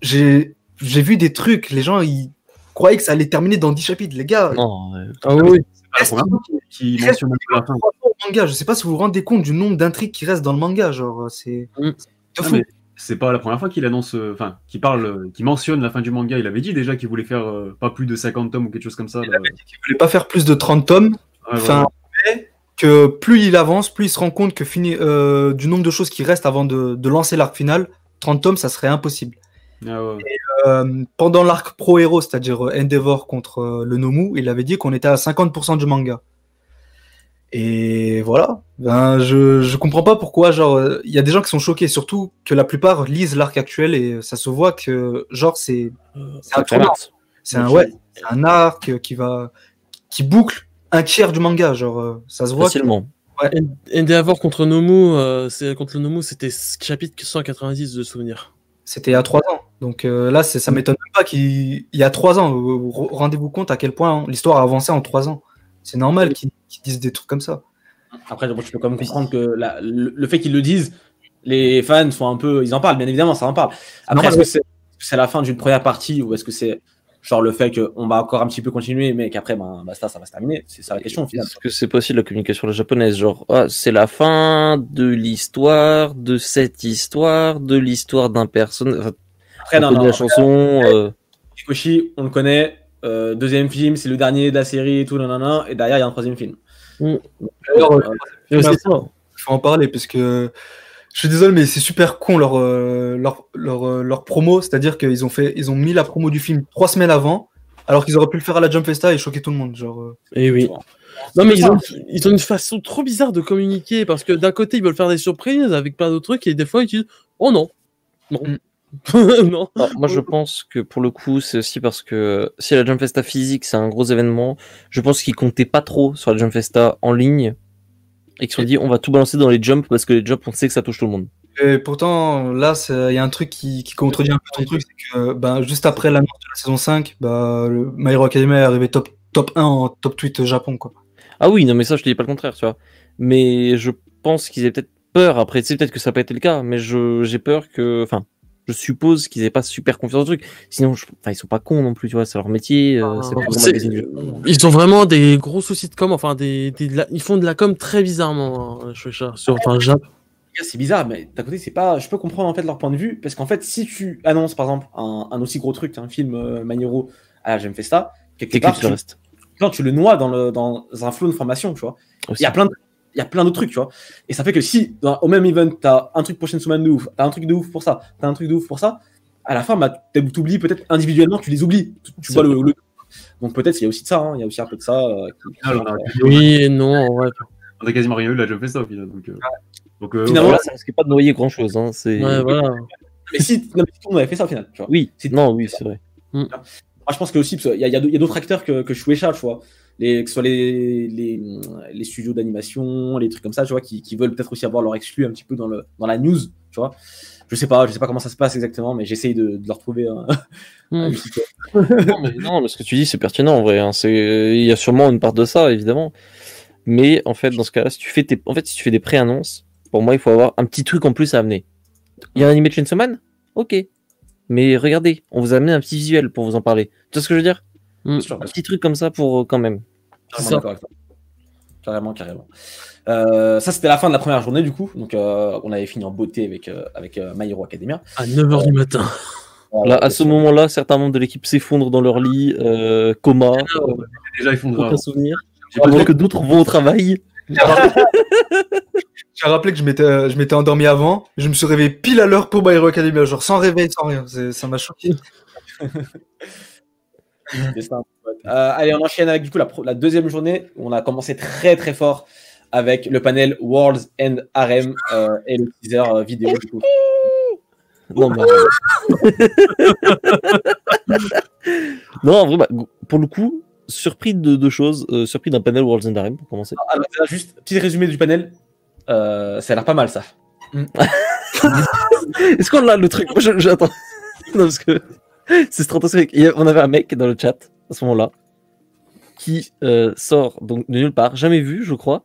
j'ai vu des trucs. Les gens, ils croyaient que ça allait terminer dans 10 chapitres, les gars. Non, ah oui. C'est pas la première fois qui mentionne la fin. Manga, je sais pas si vous vous rendez compte du nombre d'intrigues qui restent dans le manga, genre c'est fou. C'est pas la première fois qu'il annonce, qu'il mentionne la fin du manga. Il avait dit déjà qu'il voulait faire pas plus de 50 tomes ou quelque chose comme ça. Il avait dit qu'il voulait pas faire plus de 30 tomes. Mais que plus il avance, plus il se rend compte que du nombre de choses qui restent avant de lancer l'arc final, 30 tomes, ça serait impossible. Et, pendant l'arc pro-héros, c'est-à-dire Endeavor contre le Nomu, il avait dit qu'on était à 50% du manga. Et voilà, je comprends pas pourquoi, genre, il y a des gens qui sont choqués, surtout que la plupart lisent l'arc actuel et ça se voit que, genre, c'est un arc qui boucle un tiers du manga, genre, ça se voit. Facilement. Endeavor contre Nomu, contre le Nomu, c'était chapitre 190 de souvenirs. C'était il y a 3 ans, donc là, ça m'étonne pas qu'il y a 3 ans, rendez-vous compte à quel point l'histoire a avancé en 3 ans. C'est normal qu'ils disent des trucs comme ça. Après, je peux quand même comprendre que le fait qu'ils le disent, les fans sont un peu... Ils en parlent, bien évidemment, ça en parle. Après, est-ce que c'est la fin d'une première partie ou est-ce que c'est genre le fait qu'on va encore un petit peu continuer mais qu'après, basta, ça va se terminer? C'est ça la question au final. Est-ce que c'est possible la communication japonaise? Genre, c'est la fin de l'histoire, de cette histoire, de l'histoire d'un personnage. Enfin, après, non, la chanson... Horikoshi, on le connaît. Deuxième film, c'est le dernier de la série et tout, et derrière il y a un troisième film. faut en parler parce que je suis désolé, mais c'est super con leur promo. C'est-à-dire qu'ils ont mis la promo du film 3 semaines avant, alors qu'ils auraient pu le faire à la Jump Festa et choquer tout le monde. Genre, Et oui. Non, mais ils ont une façon trop bizarre de communiquer parce que d'un côté, ils veulent faire des surprises avec plein d'autres trucs et des fois, ils disent oh non. Non. Non. Alors, moi, je pense que pour le coup, c'est aussi parce que si la Jump Festa physique, c'est un gros événement, je pense qu'ils comptaient pas trop sur la Jump Festa en ligne et qu'ils se sont dit on va tout balancer dans les jumps parce que les jumps, on sait que ça touche tout le monde. et pourtant, là, il y a un truc qui contredit un peu ton truc, c'est que juste après l'annonce de la saison 5, le My Hero Academia est arrivé top 1 en top tweet Japon, quoi. Ah oui, non, mais ça, je te dis pas le contraire, tu vois. Mais je pense qu'ils aient peut-être peur. Après, tu sais, peut-être que ça n'a pas été le cas, mais j'ai peur que. Enfin, je suppose qu'ils aient pas super confiance au truc. Sinon, ils sont pas cons non plus, tu vois. C'est leur métier. C'est le plus gros magazine du Japon. Ils ont vraiment des gros soucis de com. Enfin, ils font de la com très bizarrement. C'est bizarre, mais d'un côté, c'est pas. Je peux comprendre en fait leur point de vue, parce qu'en fait, si tu annonces par exemple un aussi gros truc, un film My Hero à la Jump Festa, quelque part, le reste. tu le noies dans un flot d'informations, tu vois. Il y a plein d'autres trucs, tu vois. Et ça fait que si au même event, t'as un truc prochaine semaine de ouf, t'as un truc de ouf pour ça, t'as un truc de ouf pour ça, à la fin, t'oublies peut-être individuellement, tu les oublies. Tu vois le. Donc peut-être il y a aussi de ça, hein, il y a aussi un peu de ça. Oui et non, ouais. On a quasiment rien eu, là, je fais ça au final. Donc, Finalement, Voilà, ça risquait pas de noyer grand-chose. Hein, Ouais, voilà. Mais si on avait fait ça au final, tu vois. Oui, oui, c'est vrai. Moi, je pense que aussi, il y a d'autres acteurs que Shueisha, tu vois. Que ce soit les studios d'animation, les trucs comme ça, tu vois, qui veulent peut-être aussi avoir leur exclu un petit peu dans la news, tu vois. Je sais pas comment ça se passe exactement, mais j'essaye de leur trouver un petit peu. non, mais ce que tu dis, c'est pertinent en vrai. Hein. Il y a sûrement une part de ça, évidemment. Mais en fait, dans ce cas-là, si tu fais des pré-annonces, pour moi, il faut avoir un petit truc en plus à amener. Il y a un animé de Chainsaw Man ? Ok. Mais regardez, on vous a amené un petit visuel pour vous en parler. Tu vois ce que je veux dire ? Un petit truc comme ça pour quand même. Carrément. Ça, c'était la fin de la première journée, du coup. Donc, on avait fini en beauté avec My Hero Academia. À 9h du matin. Là, à ce moment-là, certains membres de l'équipe s'effondrent dans leur lit, coma. Déjà effondré. Aucun souvenir. Pendant que d'autres vont au travail. J'ai rappelé que je m'étais endormi avant. Je me suis réveillé pile à l'heure pour My Hero Academia, genre sans réveil, sans rien. Ça m'a choqué. Allez, on enchaîne avec du coup la deuxième journée où on a commencé très très fort avec le panel Worlds End Harem et le teaser vidéo du coup. Non, non, en vrai, pour le coup, surpris de deux choses. Surpris d'un panel Worlds End Harem pour commencer. Alors, juste petit résumé du panel. Ça a l'air pas mal ça. Est-ce qu'on a le truc? Moi, j'attends. Non, parce que c'est stratosphérique. On avait un mec dans le chat à ce moment-là qui sort donc de nulle part, jamais vu, je crois.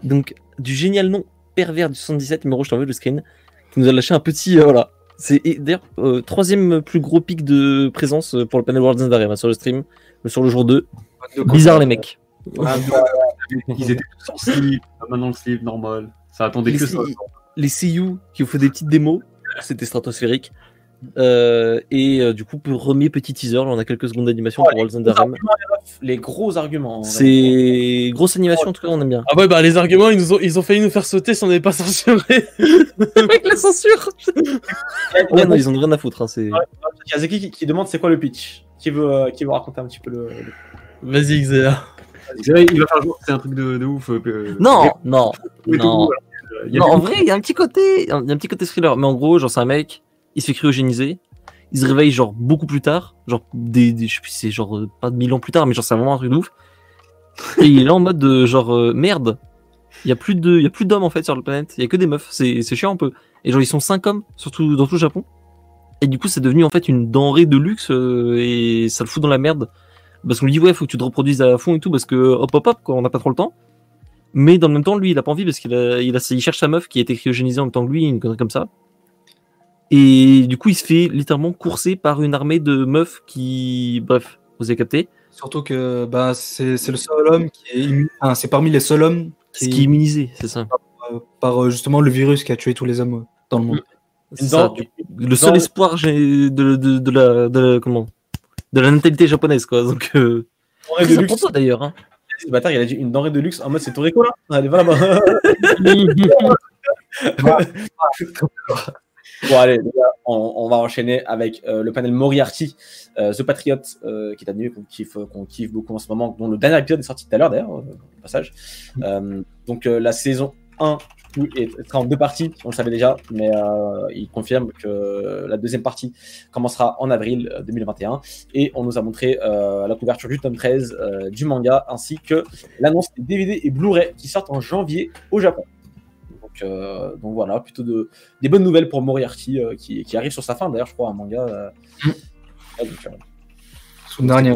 Donc du génial nom pervers du 77, numéro, je t'envoie le screen, qui nous a lâché un petit voilà. C'est d'ailleurs troisième plus gros pic de présence pour le panel Worlds End Harem sur le stream, sur le jour 2. Bizarre les mecs. Ils étaient tous en slip, maintenant le slip normal. Ça attendait que ça. Les CU qui ont fait des petites démos, c'était stratosphérique. Du coup, premier petit teaser, là, on a quelques secondes d'animation pour Worlds End Harem. Les gros arguments. C'est grosse animation, en tout cas, on aime bien. Ah ouais, les arguments, ils ont failli nous faire sauter si on n'avait pas censuré. Avec la censure. Ouais, non, ils ont rien à foutre. Hein, il y a Zeki qui demande c'est quoi le pitch. Qui veut raconter un petit peu le... Vas-y, Xéa. Il va faire jouer, c'est un truc de ouf. Non. Il y a en vrai, il y a un petit côté thriller. Mais en gros, genre, c'est un mec, il se fait cryogéniser, il se réveille genre beaucoup plus tard, genre je sais plus, c'est genre pas de 1000 ans plus tard, mais genre c'est vraiment un truc de ouf. Et il est là en mode merde. Il y a plus d'hommes en fait sur la planète, il y a que des meufs, c'est chiant un peu. Et genre ils sont 5 hommes, surtout dans tout le Japon. Et du coup, c'est devenu en fait une denrée de luxe et ça le fout dans la merde. Parce qu'on lui dit ouais, faut que tu te reproduises à fond et tout parce que hop quoi, on n'a pas trop le temps. Mais dans le même temps, lui, il a pas envie parce qu'il cherche sa meuf qui a été cryogénisée en même temps que lui, une connerie comme ça. Et du coup, il se fait littéralement courser par une armée de meufs qui, bref, vous avez capté. Surtout que c'est le seul homme qui est immunisé. C'est parmi les seuls hommes qui est immunisé, c'est ça. Par justement le virus qui a tué tous les hommes dans le monde. Le seul espoir de la natalité japonaise, quoi. Donc, c'est pour toi d'ailleurs. Hein. Ce bâtard, il a dit une denrée de luxe en mode c'est Toreko là. Allez, va là-bas. Bon, allez, les gars, on va enchaîner avec le panel Moriarty, The Patriot, qui est un anime qu'on kiffe beaucoup en ce moment, dont le dernier épisode est sorti tout à l'heure d'ailleurs, au passage. Donc la saison 1 sera en 2 parties, on le savait déjà, mais il confirme que la deuxième partie commencera en avril 2021, et on nous a montré la couverture du tome 13 du manga, ainsi que l'annonce des DVD et Blu-ray qui sortent en janvier au Japon. Donc voilà, plutôt des bonnes nouvelles pour Moriarty qui arrive sur sa fin d'ailleurs, je crois, un manga. Son dernier.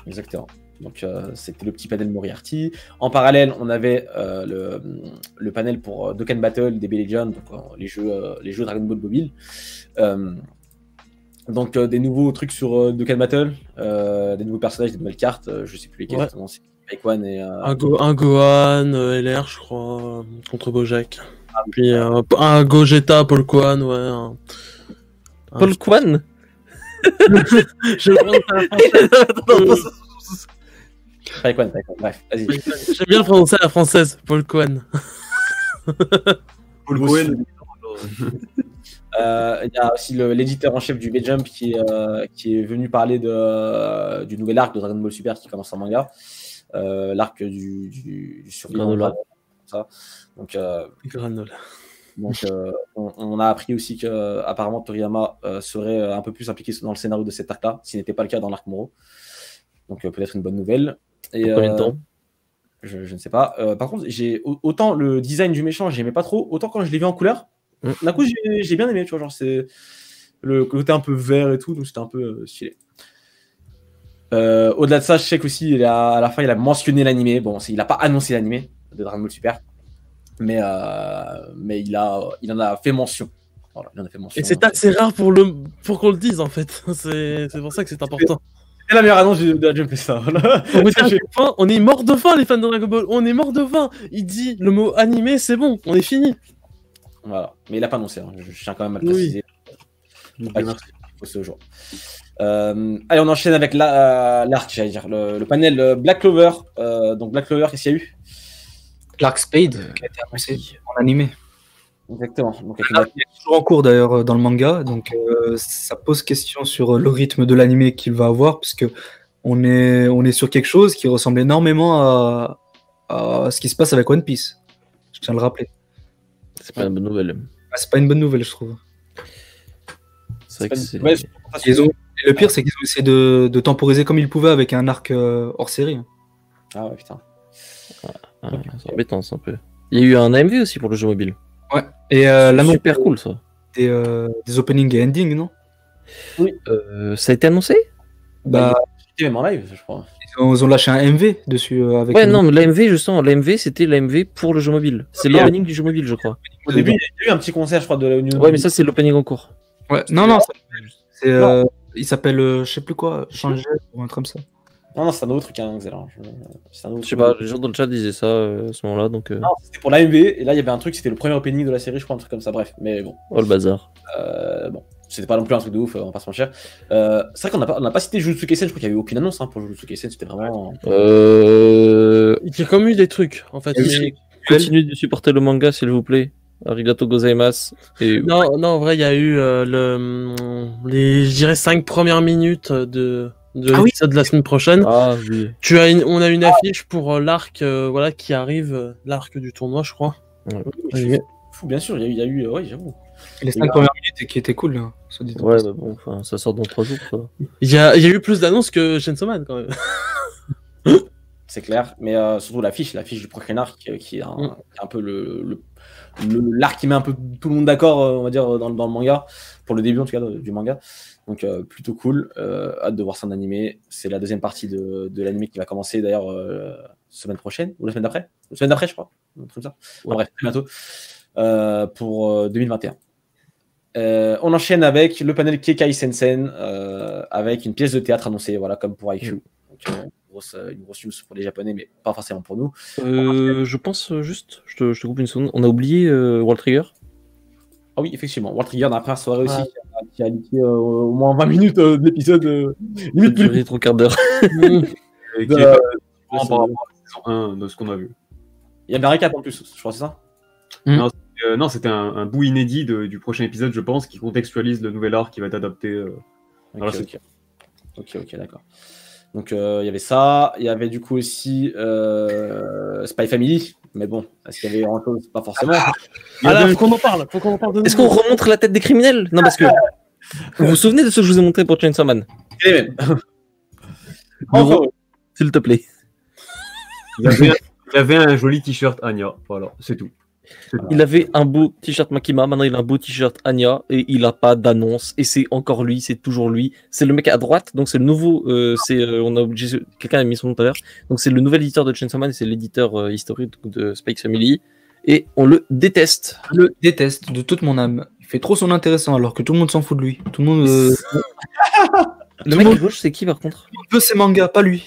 Exactement. Donc c'était le petit panel Moriarty. En parallèle, on avait le panel pour Dokkan Battle, DB Legend, donc les jeux Dragon Ball mobile. Donc des nouveaux trucs sur Dokkan Battle, des nouveaux personnages, des nouvelles cartes, je sais plus lesquelles exactement. C'est Paikwan et un Gohan, LR, je crois, contre Bojack. Puis un Gogeta, Polkwan, ouais. Polkwan. Je le prononce à la française. Paikwan, bref, vas-y. J'aime bien le prononcer à la française, Polkwan. Polkwan. Il y a aussi l'éditeur en chef du V-Jump qui est venu parler du nouvel arc de Dragon Ball Super qui commence en manga. L'arc du survivant. Ça. Donc, Granola. Donc on a appris aussi que apparemment Toriyama serait un peu plus impliqué dans le scénario de cet arc-là, ce qui n'était pas le cas dans l'arc Moro. Donc peut-être une bonne nouvelle. Et combien de temps je ne sais pas. Par contre, autant le design du méchant, j'aimais pas trop, autant quand je l'ai vu en couleur, d'un coup j'ai bien aimé, tu vois, genre c'est le côté un peu vert et tout, donc c'était un peu stylé. Au-delà de ça, je sais qu'aussi à la fin il a mentionné l'animé. Bon, il n'a pas annoncé l'animé de Dragon Ball Super, mais il en a fait mention. Voilà, il en a fait mention. Et c'est assez rare pour qu'on le dise en fait. C'est pour ça que c'est important. C'est la meilleure annonce de la Jump Festa. Voilà. On est mort de faim les fans de Dragon Ball. On est mort de faim. Il dit le mot animé, c'est bon, on est fini. Voilà, mais il n'a pas annoncé. Hein. Je tiens quand même à le préciser. Il faut ce jour. Allez, on enchaîne avec l'arc, j'allais dire, le panel Black Clover. Donc Black Clover, qu'est-ce qu'il y a eu? L'arc Spade qui a été annoncé en animé. Exactement. Donc, il est toujours en cours d'ailleurs dans le manga, donc ça pose question sur le rythme de l'animé qu'il va avoir, puisque on est sur quelque chose qui ressemble énormément à ce qui se passe avec One Piece. Je tiens à le rappeler. C'est pas une bonne nouvelle. C'est pas une bonne nouvelle, je trouve. C'est vrai que c'est... Le pire, c'est qu'ils ont essayé de temporiser comme ils pouvaient avec un arc hors série. Ah ouais, putain. C'est embêtant, ça, un peu. Il y a eu un AMV aussi pour le jeu mobile. Ouais. Et c'est super cool, ça. Des openings et endings, non? Oui. Ça a été annoncé? C'était même en live, je crois. Ils ont lâché un MV dessus. Ouais, non, mais l'AMV, justement, l'AMV, c'était l'AMV pour le jeu mobile. C'est l'opening du jeu mobile, je crois. Au début, il y a eu un petit concert, je crois, de la Union. Ouais, mais ça, c'est l'opening en cours. Ouais, non, il s'appelle, je sais plus quoi, Changer ou un truc comme ça. Non, c'est un autre truc, hein, excellent. Je sais pas, les gens dans le chat disaient ça à ce moment-là, donc... Non, c'était pour l'AMV, et là, il y avait un truc, c'était le premier opening de la série, je crois, un truc comme ça, bref, mais bon. Oh, le bazar. Bon, c'était pas non plus un truc de ouf, on va pas se mentir. C'est vrai qu'on n'a pas cité Jujutsu Kaisen, je crois qu'il y avait aucune annonce pour Jujutsu Kaisen, c'était vraiment... Il y a quand même eu des trucs, en fait. Continuez de supporter le manga, s'il vous plaît. Arigato gozaimasu. Et... Non, en vrai, il y a eu je dirais 5 premières minutes de l'épisode de la semaine prochaine. Ah oui. On a une affiche pour l'arc qui arrive, l'arc du tournoi, je crois. Ouais. Fou, bien sûr, il y a eu ouais, j'avoue. Les 5 premières minutes qui étaient cool, là. Ouais, bah bon, enfin, ça sort dans 3 jours, ça. Il y a eu plus d'annonces que Chainsaw Man, quand même. C'est clair, mais surtout l'affiche du prochain arc qui est un peu l'arc qui met un peu tout le monde d'accord, on va dire, dans le manga, pour le début en tout cas du manga. Donc plutôt cool, hâte de voir ça en animé. C'est la deuxième partie de l'animé qui va commencer d'ailleurs semaine prochaine, ou la semaine d'après. La semaine d'après, je crois. Comme ça. Ouais. Bref, bientôt. Pour 2021. On enchaîne avec le panel Kekai Sensen, avec une pièce de théâtre annoncée, voilà, comme pour IQ. Donc, une grosse news pour les Japonais, mais pas forcément pour nous. Je pense juste, je te coupe une seconde, on a oublié World Trigger. Ah oui, effectivement, World Trigger dans la première soirée aussi, qui a leaké au moins 20 minutes de l'épisode, limite plus. 3 quarts d'heure. par rapport à la saison 1 de ce qu'on a vu. Il y a bien un récap en plus, je crois, c'est ça? Non, c'était un bout inédit du prochain épisode, je pense, qui contextualise le nouvel arc qui va être adapté. Dans la suite. Ok, d'accord. Donc il y avait ça, il y avait du coup aussi Spy Family, mais bon, est-ce qu'il y avait grand chose? Pas forcément. Alors, faut qu'on en parle de Est-ce qu'on remontre la tête des criminels? Non, parce que vous vous souvenez de ce que je vous ai montré pour Chainsaw Man? Et les mêmes. Gros, s'il te plaît. Il y avait un joli t-shirt Anya, voilà, c'est tout. Il avait un beau t-shirt Makima, maintenant il a un beau t-shirt Anya et il a pas d'annonce et c'est encore lui, c'est toujours lui. C'est le mec à droite, donc c'est le nouveau. On a obligé, quelqu'un a mis son nom tout à l'heure. Donc c'est le nouvel éditeur de Chainsaw Man et c'est l'éditeur historique de Spike Family et on le déteste. Je le déteste de toute mon âme. Il fait trop son intéressant alors que tout le monde s'en fout de lui. Tout le monde. Le mec à gauche, c'est qui par contre? Il veut ses mangas, pas lui.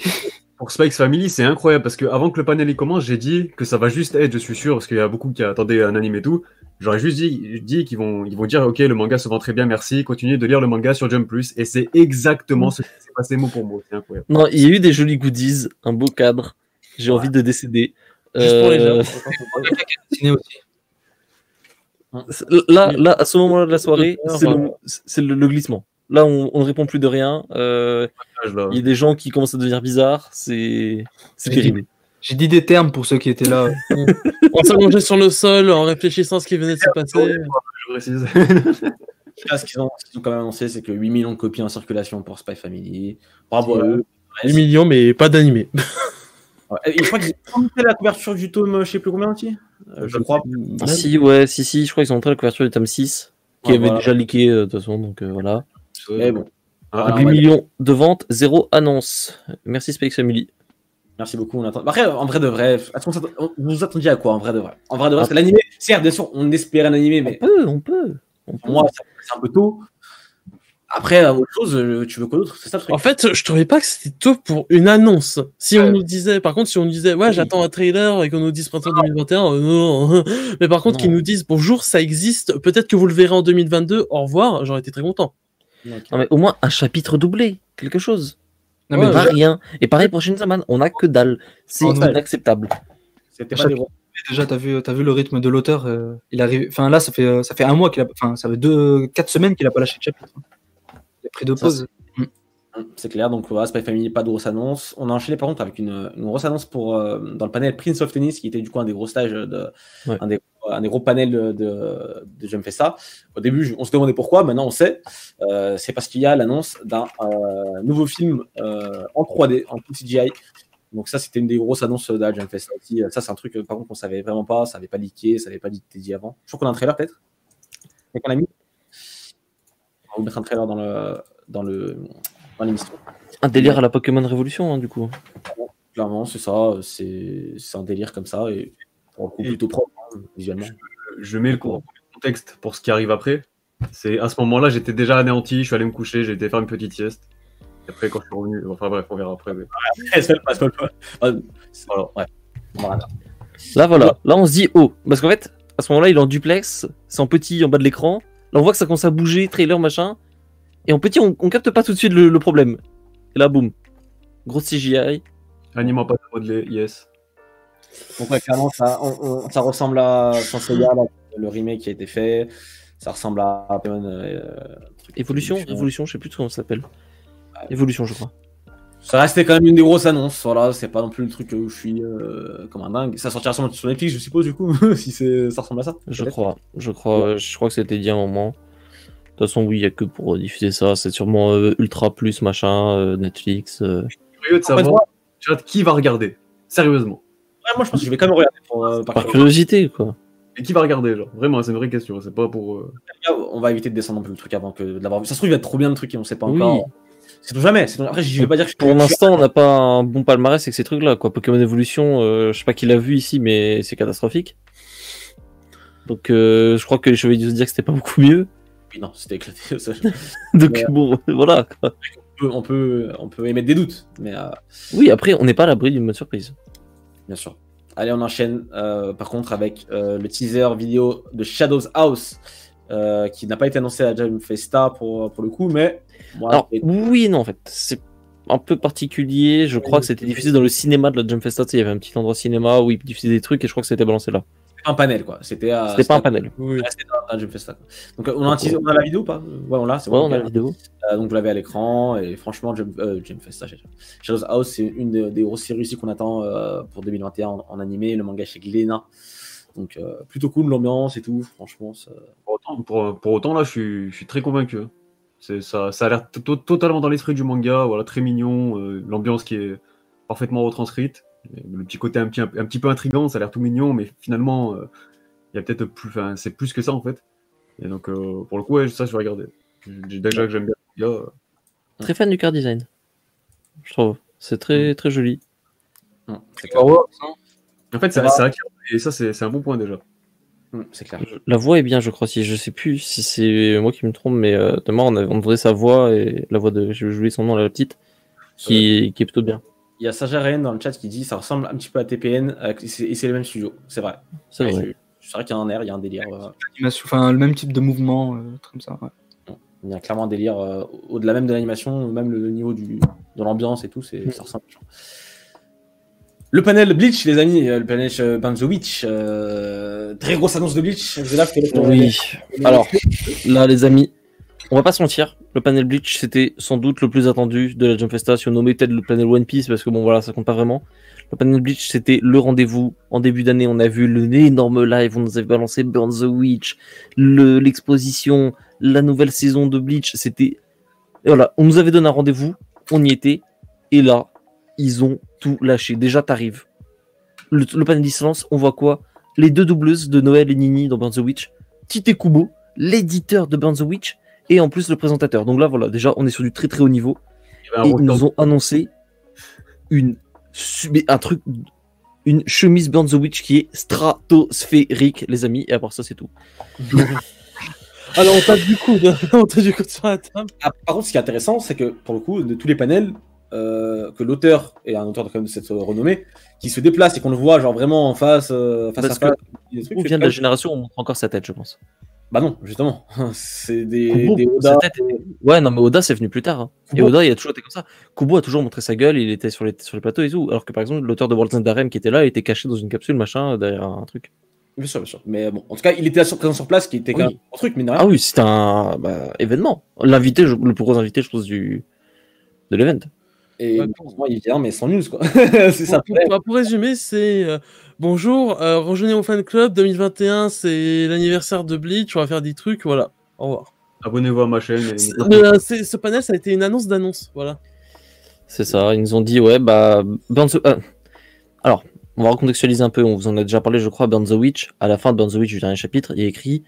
Pour Spikes Family, c'est incroyable parce que avant que le panel il commence, j'ai dit que ça va juste être, je suis sûr, parce qu'il y a beaucoup qui attendaient un anime et tout. J'aurais juste dit qu'ils vont dire ok, le manga se vend très bien, merci, continuez de lire le manga sur Jump Plus, et c'est exactement ce qui s'est passé mot pour mot, c'est incroyable. Non, il y a eu des jolis goodies, un beau cadre. J'ai envie de décéder. Juste pour les gens. Dessiné aussi. Là, à ce moment-là de la soirée, c'est le glissement. Là, on ne répond plus de rien. Il y a des gens qui commencent à devenir bizarres. C'est terrible. J'ai dit des termes pour ceux qui étaient là. On s'allongeait sur le sol en réfléchissant à ce qui venait de se passer. Je précise. Là, ce qu'ils ont quand même annoncé, c'est que 8 millions de copies en circulation pour Spy Family. Bravo à eux. 8 millions, mais pas d'animé. Ouais. Et je crois qu'ils ont montré la couverture du tome, je sais plus combien aussi. Je crois. Si, je crois qu'ils ont montré la couverture du tome 6, qui avait déjà leaké de toute façon, donc voilà. Mais bon. 8 millions de ventes, 0 annonce. Merci Spike Family. Merci beaucoup. On attend. Après, en vrai de vrai, vous vous attendiez à quoi en vrai de vrai? En vrai de vrai, parce que l'animé, certes, bien sûr, on espérait un animé, mais On peut. pour moi, c'est un peu tôt. Après, autre chose, tu veux quoi d'autre? C'est ça le truc. En fait, je trouvais pas que c'était tôt pour une annonce. Si on nous disait, par contre, si on nous disait, ouais, j'attends un trailer et qu'on nous dise printemps 2021, non. Mais par contre, qu'ils nous disent, bonjour, ça existe, peut-être que vous le verrez en 2022, au revoir, j'aurais été très content. Okay. Non, mais au moins un chapitre doublé, quelque chose. Non, Mais mais pas rien. Et pareil pour Chainsaw Man, on a que dalle. C'est inacceptable. C'était pas des gros. Déjà, t'as vu le rythme de l'auteur. Il arrive. Enfin là, ça fait un mois qu'il a. Enfin, ça fait 4 semaines qu'il a pas lâché de chapitre. Il a pris 2 pauses. C'est clair, donc voilà, Spy Family, pas de grosse annonce. On a enchaîné par contre avec une grosse annonce pour dans le panel Prince of Tennis, qui était du coup un des gros stages, un des gros panels de Jump Festa. Au début, on se demandait pourquoi, maintenant on sait. C'est parce qu'il y a l'annonce d'un nouveau film en 3D, en tout CGI. Donc ça, c'était une des grosses annonces de la Jump Festa aussi. Ça, c'est un truc par contre qu'on savait vraiment pas, ça n'avait pas leaké, ça n'avait pas été dit avant. Je crois qu'on a un trailer peut-être. Et qu'on a mis. On va vous mettre un trailer dans l'émission. Un délire à la Pokémon Révolution, hein, du coup. Clairement, c'est ça. C'est un délire comme ça et pour le coup, plutôt propre visuellement. Je mets le contexte pour ce qui arrive après. C'est à ce moment-là, j'étais déjà anéanti, je suis allé me coucher, j'ai été faire une petite sieste. Et après, quand je suis revenu, enfin bref, on verra après. Mais... Voilà, ouais. Là, on se dit oh, parce qu'en fait, à ce moment-là, il est en duplex, c'est en petit en bas de l'écran. Là, on voit que ça commence à bouger, trailer, machin. Et en petit, on capte pas tout de suite le problème. Et là, boum. Grosse CGI. Anime pas de modelé, yes. Donc, ouais, clairement, ça ressemble à Sanseiya, le remake qui a été fait. Ça ressemble à Pokémon. Révolution, je sais plus comment ça s'appelle. Évolution, je crois. Ça restait quand même une des grosses annonces. Voilà, c'est pas non plus le truc où je suis comme un dingue. Ça sortira sur Netflix, je suppose, du coup, si ça ressemble à ça. Je crois que c'était dit à un moment. De toute façon, oui, il n'y a que pour diffuser ça. C'est sûrement Ultra Plus, machin, Netflix. Je suis curieux de savoir qui va regarder. Sérieusement. Ouais, moi, je pense que je vais quand même regarder. Par curiosité, quoi. Et qui va regarder, genre? Vraiment, c'est une vraie question. C'est pas pour. On va éviter de descendre un peu le truc avant de l'avoir vu. Ça se trouve, il va être trop bien le truc et on sait pas encore. C'est tout jamais. Après, je vais pas dire que pour l'instant, on n'a pas un bon palmarès avec ces trucs-là, quoi. Pokémon Evolution, je sais pas qui l'a vu ici, mais c'est catastrophique. Donc, je crois que les Chevaliers du Zodiac, c'était pas beaucoup mieux. Oui, non, c'était éclaté. Donc, bon, voilà, quoi. On peut émettre des doutes, mais oui, après, on n'est pas à l'abri d'une bonne surprise. Bien sûr. Allez, on enchaîne par contre avec le teaser vidéo de Shadows House qui n'a pas été annoncé à Jam Festa pour le coup, mais... Alors, oui et non, en fait. un peu particulier. Je crois que c'était diffusé dans le cinéma de la Jump Festa. Tu sais, il y avait un petit endroit cinéma où ils diffusaient des trucs et je crois que c'était balancé là. C'était un panel, quoi. C'était pas un panel. Oui. C'était dans la Jump Festa, quoi. Donc, on a la vidéo ou pas? Ouais, on l'a, c'est Ouais, bon. on a la vidéo. Donc, vous l'avez à l'écran. Et franchement, Jump Festa, Shadows House, c'est une des grosses séries aussi qu'on attend pour 2021 en animé. Le manga chez Glénat. Donc, plutôt cool, l'ambiance et tout. Franchement, ça... Pour autant, là, je suis très convaincu. Hein. Ça a l'air totalement dans l'esprit du manga, voilà, très mignon, l'ambiance qui est parfaitement retranscrite. Le petit côté un petit peu intriguant, ça a l'air tout mignon, mais finalement, il y a peut-être plus, c'est plus que ça en fait. Et donc, pour le coup, ouais, ça, je vais regarder. Déjà que j'aime bien le manga. Très fan du car design, je trouve. C'est très très joli. C'est clair. En fait, c'est vrai et ça, c'est un bon point déjà. C'est clair. La voix est bien, je crois. Si je sais plus si c'est moi qui me trompe, mais demain on voudrait sa voix et la voix de, je oublié son nom, la petite, qui est plutôt bien. Il y a Sajareen dans le chat qui dit ça ressemble un petit peu à TPN et c'est le même studio. C'est vrai. C'est vrai. C'est vrai qu'il y a un air, il y a un délire. Enfin, le même type de mouvement, comme ça. Ouais. Il y a clairement un délire au-delà même de l'animation, même le niveau de l'ambiance et tout, ça ressemble. Le panel Bleach, les amis, le panel Banzo Witch, très grosse annonce de Bleach. Oui. Alors là, les amis, on va pas se mentir. Le panel Bleach, c'était sans doute le plus attendu de la Jump Festa. Si on nommait peut-être le panel One Piece, parce que bon, voilà, ça compte pas vraiment. Le panel Bleach, c'était le rendez-vous. En début d'année, on a vu l'énorme live. On nous avait balancé Burn the Witch, l'exposition, la nouvelle saison de Bleach. C'était, et voilà, on nous avait donné un rendez-vous. On y était. Et là, ils ont tout lâché. Déjà, t'arrives. Le panel d'Islance, on voit quoi? Les deux doubleuses de Noël et Nini dans Burn the Witch. Tite Kubo, l'éditeur de Burn the Witch. Et en plus, le présentateur. Donc là, voilà, déjà, on est sur du très très haut niveau. Et ils nous ont annoncé une chemise Burn the Witch qui est stratosphérique, les amis. Et à part ça, c'est tout. Alors, on tape du coup sur la table. Ah, par contre, ce qui est intéressant, c'est que pour le coup, de tous les panels, que l'auteur est un auteur de cette renommée, qui se déplace et qu'on le voit genre vraiment en face, Parce que Kubo vient de la génération où on montre encore sa tête, je pense. Bah non, justement. C'est des Kubo, Oda. Ouais, non, mais Oda, c'est venu plus tard. Hein. Et Oda, il a toujours été comme ça. Kubo a toujours montré sa gueule, il était sur les plateaux et tout. Alors que par exemple, l'auteur de World's End Harem qui était là, il était caché dans une capsule, machin, derrière un truc. Bien sûr, bien sûr. Mais bon, en tout cas, il était présent sur place, qui était quand même un truc, mais Ah oui, c'était un événement. L'invité, le plus gros invité, je pense, de l'event. Et moi, il vient, mais sans news, quoi. C'est ça. Pour résumer, c'est bonjour, rejoignez mon fan club 2021, c'est l'anniversaire de Bleach, on va faire des trucs, voilà. Au revoir. Abonnez-vous à ma chaîne. Ce panel, ça a été une annonce d'annonce, voilà. C'est ça, ils nous ont dit, ouais, bah. Alors, on va recontextualiser un peu, on vous en a déjà parlé, je crois, Burn the Witch. À la fin de Burn the Witch, du dernier chapitre, il y a écrit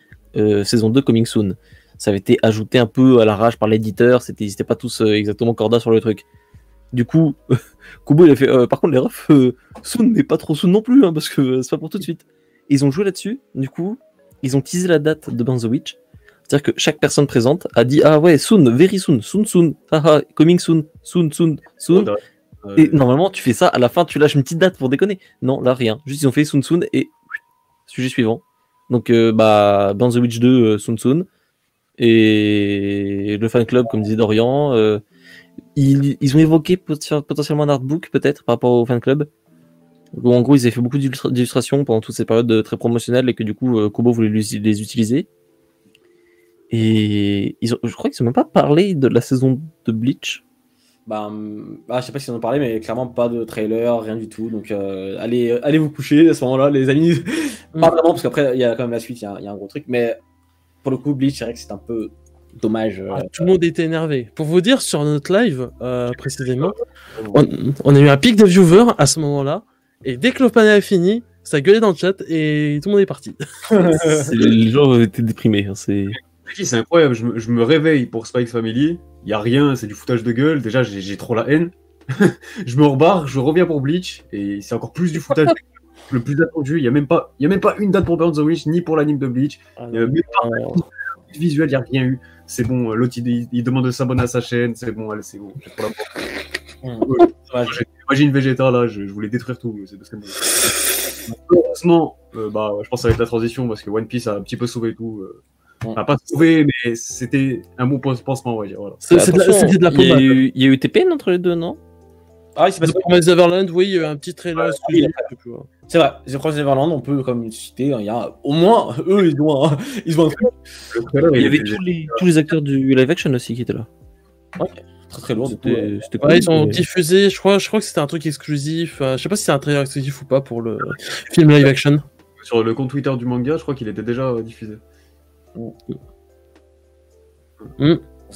saison 2 coming soon. Ça avait été ajouté un peu à l'arrache par l'éditeur, ils n'étaient pas tous exactement corda sur le truc. Du coup, Kubo il a fait par contre les refs soon mais pas trop soon non plus hein, parce que c'est pas pour tout de suite. Et ils ont joué là-dessus, du coup, ils ont teasé la date de Burn the Witch. C'est-à-dire que chaque personne présente a dit ah ouais, soon, very soon, soon, haha, coming soon. Et normalement, tu fais ça à la fin, tu lâches une petite date pour déconner. Non, là rien. Juste ils ont fait soon et sujet suivant. Donc Burn the Witch 2 soon et le fan club comme disait Dorian ils ont évoqué potentiellement un artbook peut-être par rapport au fan club. Où, en gros, ils avaient fait beaucoup d'illustrations pendant toute cette période très promotionnelle et que du coup, Kubo voulait les utiliser. Et je crois qu'ils n'ont même pas parlé de la saison de Bleach. Je sais pas si on en parlait, mais clairement pas de trailer, rien du tout. Donc allez vous coucher à ce moment-là, les amis. Pas vraiment, parce qu'après, il y a quand même la suite, il y a un gros truc. Mais pour le coup, Bleach, c'est vrai que c'est un peu dommage. Tout le monde était énervé. Pour vous dire, sur notre live, précisément, on a eu un pic de viewers à ce moment-là. Et dès que le panel est fini, ça gueulait dans le chat et tout le monde est parti. Les gens étaient déprimés. Hein, c'est incroyable. Je me réveille pour Spikes Family. Il n'y a rien, c'est du foutage de gueule. Déjà, j'ai trop la haine. Je me rebarre, je reviens pour Bleach. Et c'est encore plus du foutage de gueule. Le plus attendu. Il n'y a même pas une date pour Burn the Witch, ni pour l'anime de Bleach. Il n'y a même pas visuel, il n'y a rien eu. C'est bon, l'autre il demande de s'abonner à sa chaîne. C'est bon, allez, c'est bon. J'imagine Vegeta là, je voulais détruire tout. C'est parce que heureusement, je pense que ça va être la transition parce que One Piece a un petit peu sauvé tout. Enfin, pas sauvé, mais c'était un bon pansement, on va dire. Voilà. C'est de la Il y a pommade. eu, il y a eu TPN entre les deux, non? Ah oui, c'est parce The que Promised Neverland, oui, il y a eu un petit trailer exclusif. oui, je sais plus, ouais. c'est vrai, The Promised Neverland, on peut comme citer, il y a au moins eux, ils ont un truc Le trailer, Il y avait était- tous les acteurs du live action aussi qui étaient là. très très lourd. Du coup, C'était cool. Ouais, ils ont mais- diffusé, je crois que c'était un truc exclusif. Je sais pas si c'est un trailer exclusif ou pas pour le film live action. Sur le compte Twitter du manga, je crois qu'il était déjà diffusé. vous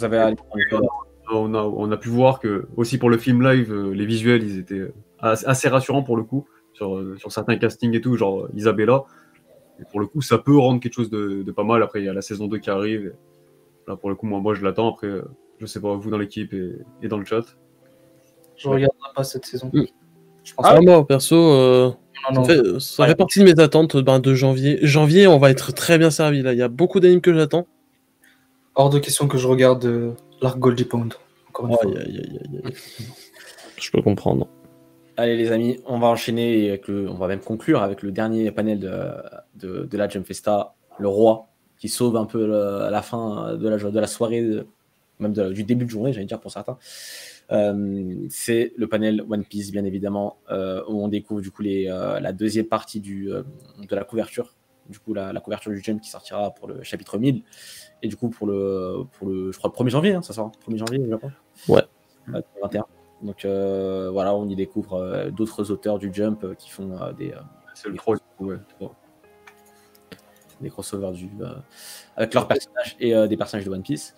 avez On a pu voir que, aussi pour le film live, les visuels, ils étaient assez rassurants pour le coup, sur certains castings et tout, genre Isabella. Et pour le coup, ça peut rendre quelque chose de pas mal. Après, il y a la saison 2 qui arrive. Et là, pour le coup, moi je l'attends. Après, je sais pas, vous dans l'équipe et dans le chat. Je regarderai pas cette saison. Mm. Je pense Ah, pas. moi, perso, Non, non. ça fait partie de mes attentes de janvier. Janvier, on va être très bien servi là. Il y a beaucoup d'animes que j'attends. Hors de question que je regarde l'arc Goldie Pound. Encore une fois. Je peux comprendre. Allez les amis, on va enchaîner avec on va même conclure avec le dernier panel de la Jump Festa, le roi, qui sauve un peu à la fin de la soirée, même du début de journée, j'allais dire pour certains. C'est le panel One Piece, bien évidemment, où on découvre du coup la deuxième partie de la couverture, du coup la couverture du Jump qui sortira pour le chapitre 1000, et du coup pour le je crois, le 1er janvier, hein, ça sort, 1er janvier, je crois. Ouais. 21. Donc voilà, on y découvre d'autres auteurs du Jump qui font C'est le troll, ouais. des crossovers avec leurs personnages et des personnages de One Piece.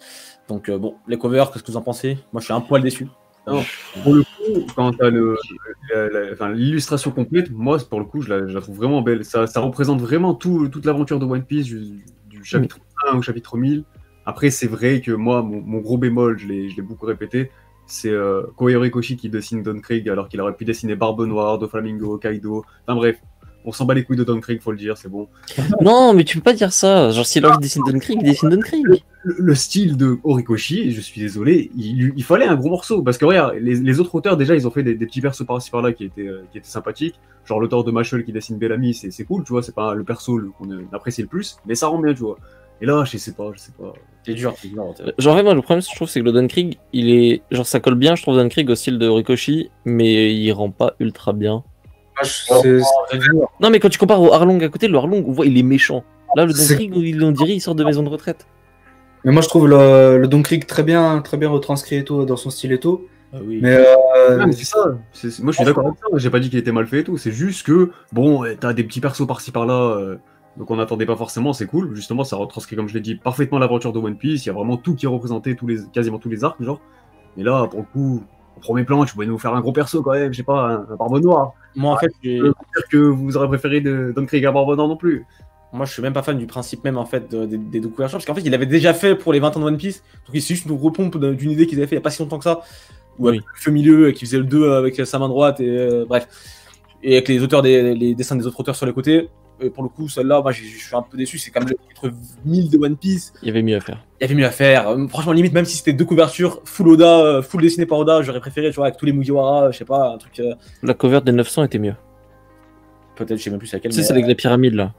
Donc bon, les covers, qu'est-ce que vous en pensez? Moi, je suis un poil déçu. Non, pour le coup, quand tu as l'illustration complète, moi, pour le coup, je la trouve vraiment belle. Ça représente vraiment toute l'aventure de One Piece, du chapitre 1 au chapitre 1000. Après, c'est vrai que moi, mon gros bémol, je l'ai beaucoup répété, c'est Kohei Koshi qui dessine Don Krieg alors qu'il aurait pu dessiner Barbe Noire, Doflamingo, Kaido. Enfin bref, on s'en bat les couilles de Don Krieg, faut le dire, c'est bon. Non, mais tu peux pas dire ça. Genre, s'il a envie de dessiner Don Krieg, il dessine Don Krieg. Le style de Horikoshi, je suis désolé, il fallait un gros morceau. Parce que regarde, les autres auteurs, déjà, ils ont fait des petits persos par-ci par-là qui étaient sympathiques. Genre l'auteur de Machel qui dessine Bellamy, c'est cool, tu vois, c'est pas le perso qu'on apprécie le plus, mais ça rend bien, tu vois. Et là, je sais pas. C'est dur. Genre, vraiment, le problème, je trouve, c'est que le Don Krieg, il est. Genre, ça colle bien, je trouve, Don Krieg au style de Horikoshi, mais il rend pas ultra bien. Non, mais quand tu compares au Arlong à côté, le Arlong, on voit, il est méchant. Là, le Don Krieg, on dirait, il sort de maison de retraite. Mais moi, je trouve le Don Krieg très bien retranscrit et tout, dans son style et tout. Ah oui. Mais mais c'est ça. Moi, je suis d'accord avec ça. J'ai pas dit qu'il était mal fait et tout. C'est juste que, bon, t'as des petits persos par-ci par-là. Donc on n'attendait pas forcément, c'est cool. Justement, ça retranscrit, comme je l'ai dit, parfaitement l'aventure de One Piece. Il y a vraiment tout qui est représenté, quasiment tous les arcs, genre. Mais là, pour le coup, au premier plan, tu pouvais nous faire un gros perso quand même, je sais pas, un Barbe Noire. Moi, en fait, Je veux dire que vous aurez préféré Don Krieg à Barbe Noire non plus. moi, je suis même pas fan du principe même en fait des deux couvertures, parce qu'en fait, il avait déjà fait pour les 20 ans de One Piece. Donc, il s'est juste nous repompe d'une idée qu'ils avaient fait il y a pas si longtemps que ça. Ou avec le feu milieu qui faisait le 2 avec sa main droite, et bref. Et avec les auteurs les dessins des autres auteurs sur les côtés. Et pour le coup, celle-là, moi, je suis un peu déçu. C'est comme le chapitre 1000 de One Piece. Il y avait mieux à faire. Il y avait mieux à faire. Franchement, limite, même si c'était deux couvertures, full Oda, full dessiné par Oda, j'aurais préféré, tu vois, avec tous les Mugiwara, je sais pas, un truc. La cover des 900 était mieux. Peut-être, je sais même plus laquelle. Tu sais, c'est avec la pyramide là.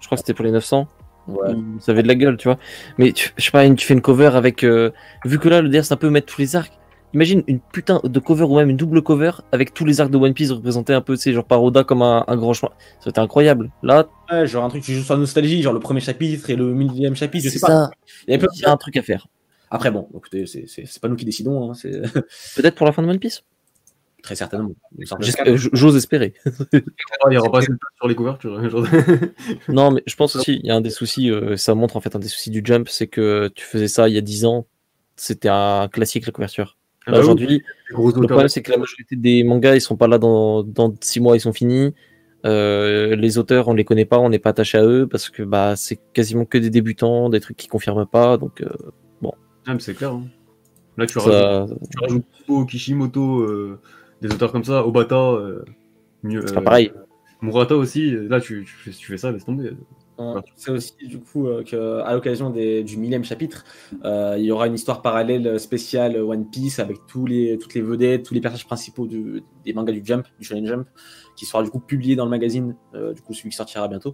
Je crois que c'était pour les 900. Ouais. Ça avait de la gueule, tu vois. Mais je sais pas, tu fais une cover avec. Vu que là, le DR, c'est un peu mettre tous les arcs. Imagine une putain de cover ou même une double cover avec tous les arcs de One Piece représentés un peu, tu sais, genre par Oda comme un grand chemin. Ça aurait été incroyable. Là, Ouais, genre un truc qui joue sur la nostalgie, genre le premier chapitre et le 1000e chapitre, je sais c'est pas. ça. Il y avait Il y a un truc à faire. Après, bon, écoutez, c'est pas nous qui décidons, hein, c'est Peut-être pour la fin de One Piece. très certainement. J'ose espérer. Il y aura pas assez de place sur les couvertures. Genre. Non, mais je pense aussi, il y a un des soucis, ça montre en fait un des soucis du Jump, c'est que tu faisais ça il y a 10 ans, c'était un classique la couverture. Là, aujourd'hui, le problème c'est que la majorité des mangas ils sont pas là dans 6 mois, ils sont finis. Les auteurs on les connaît pas, on n'est pas attaché à eux parce que bah c'est quasiment que des débutants, des trucs qui confirment pas, donc bon. Ah, mais c'est clair. Hein. Là tu Ça... rajoutes Kubo, Kishimoto, des auteurs comme ça, Obata, c'est pas pareil. Murata aussi. Là tu fais ça, laisse tomber. C'est aussi du coup qu'à l'occasion du 1000e chapitre, il y aura une histoire parallèle spéciale One Piece avec toutes les vedettes, tous les personnages principaux des mangas du Jump, du Shonen Jump, qui sera du coup publié dans le magazine, du coup celui qui sortira bientôt.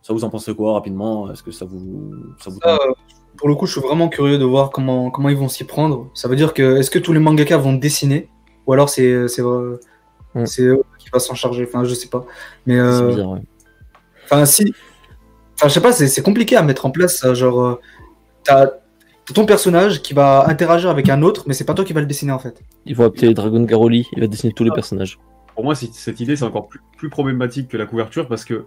Ça vous en pensez quoi rapidement? Est-ce que ça vous Pour le coup, je suis vraiment curieux de voir comment ils vont s'y prendre. Ça veut dire que est-ce que tous les mangaka vont dessiner ou alors c'est eux qui va s'en charger. Enfin, je sais pas. Mais C'est bizarre, ouais. enfin si, enfin je sais pas, c'est compliqué à mettre en place. Ça. Genre, t'as ton personnage qui va interagir avec un autre, mais c'est pas toi qui va le dessiner en fait. Ils vont appeler Dragon Garoli, il va dessiner tous les personnages. Pour moi, cette idée, c'est encore plus problématique que la couverture parce que,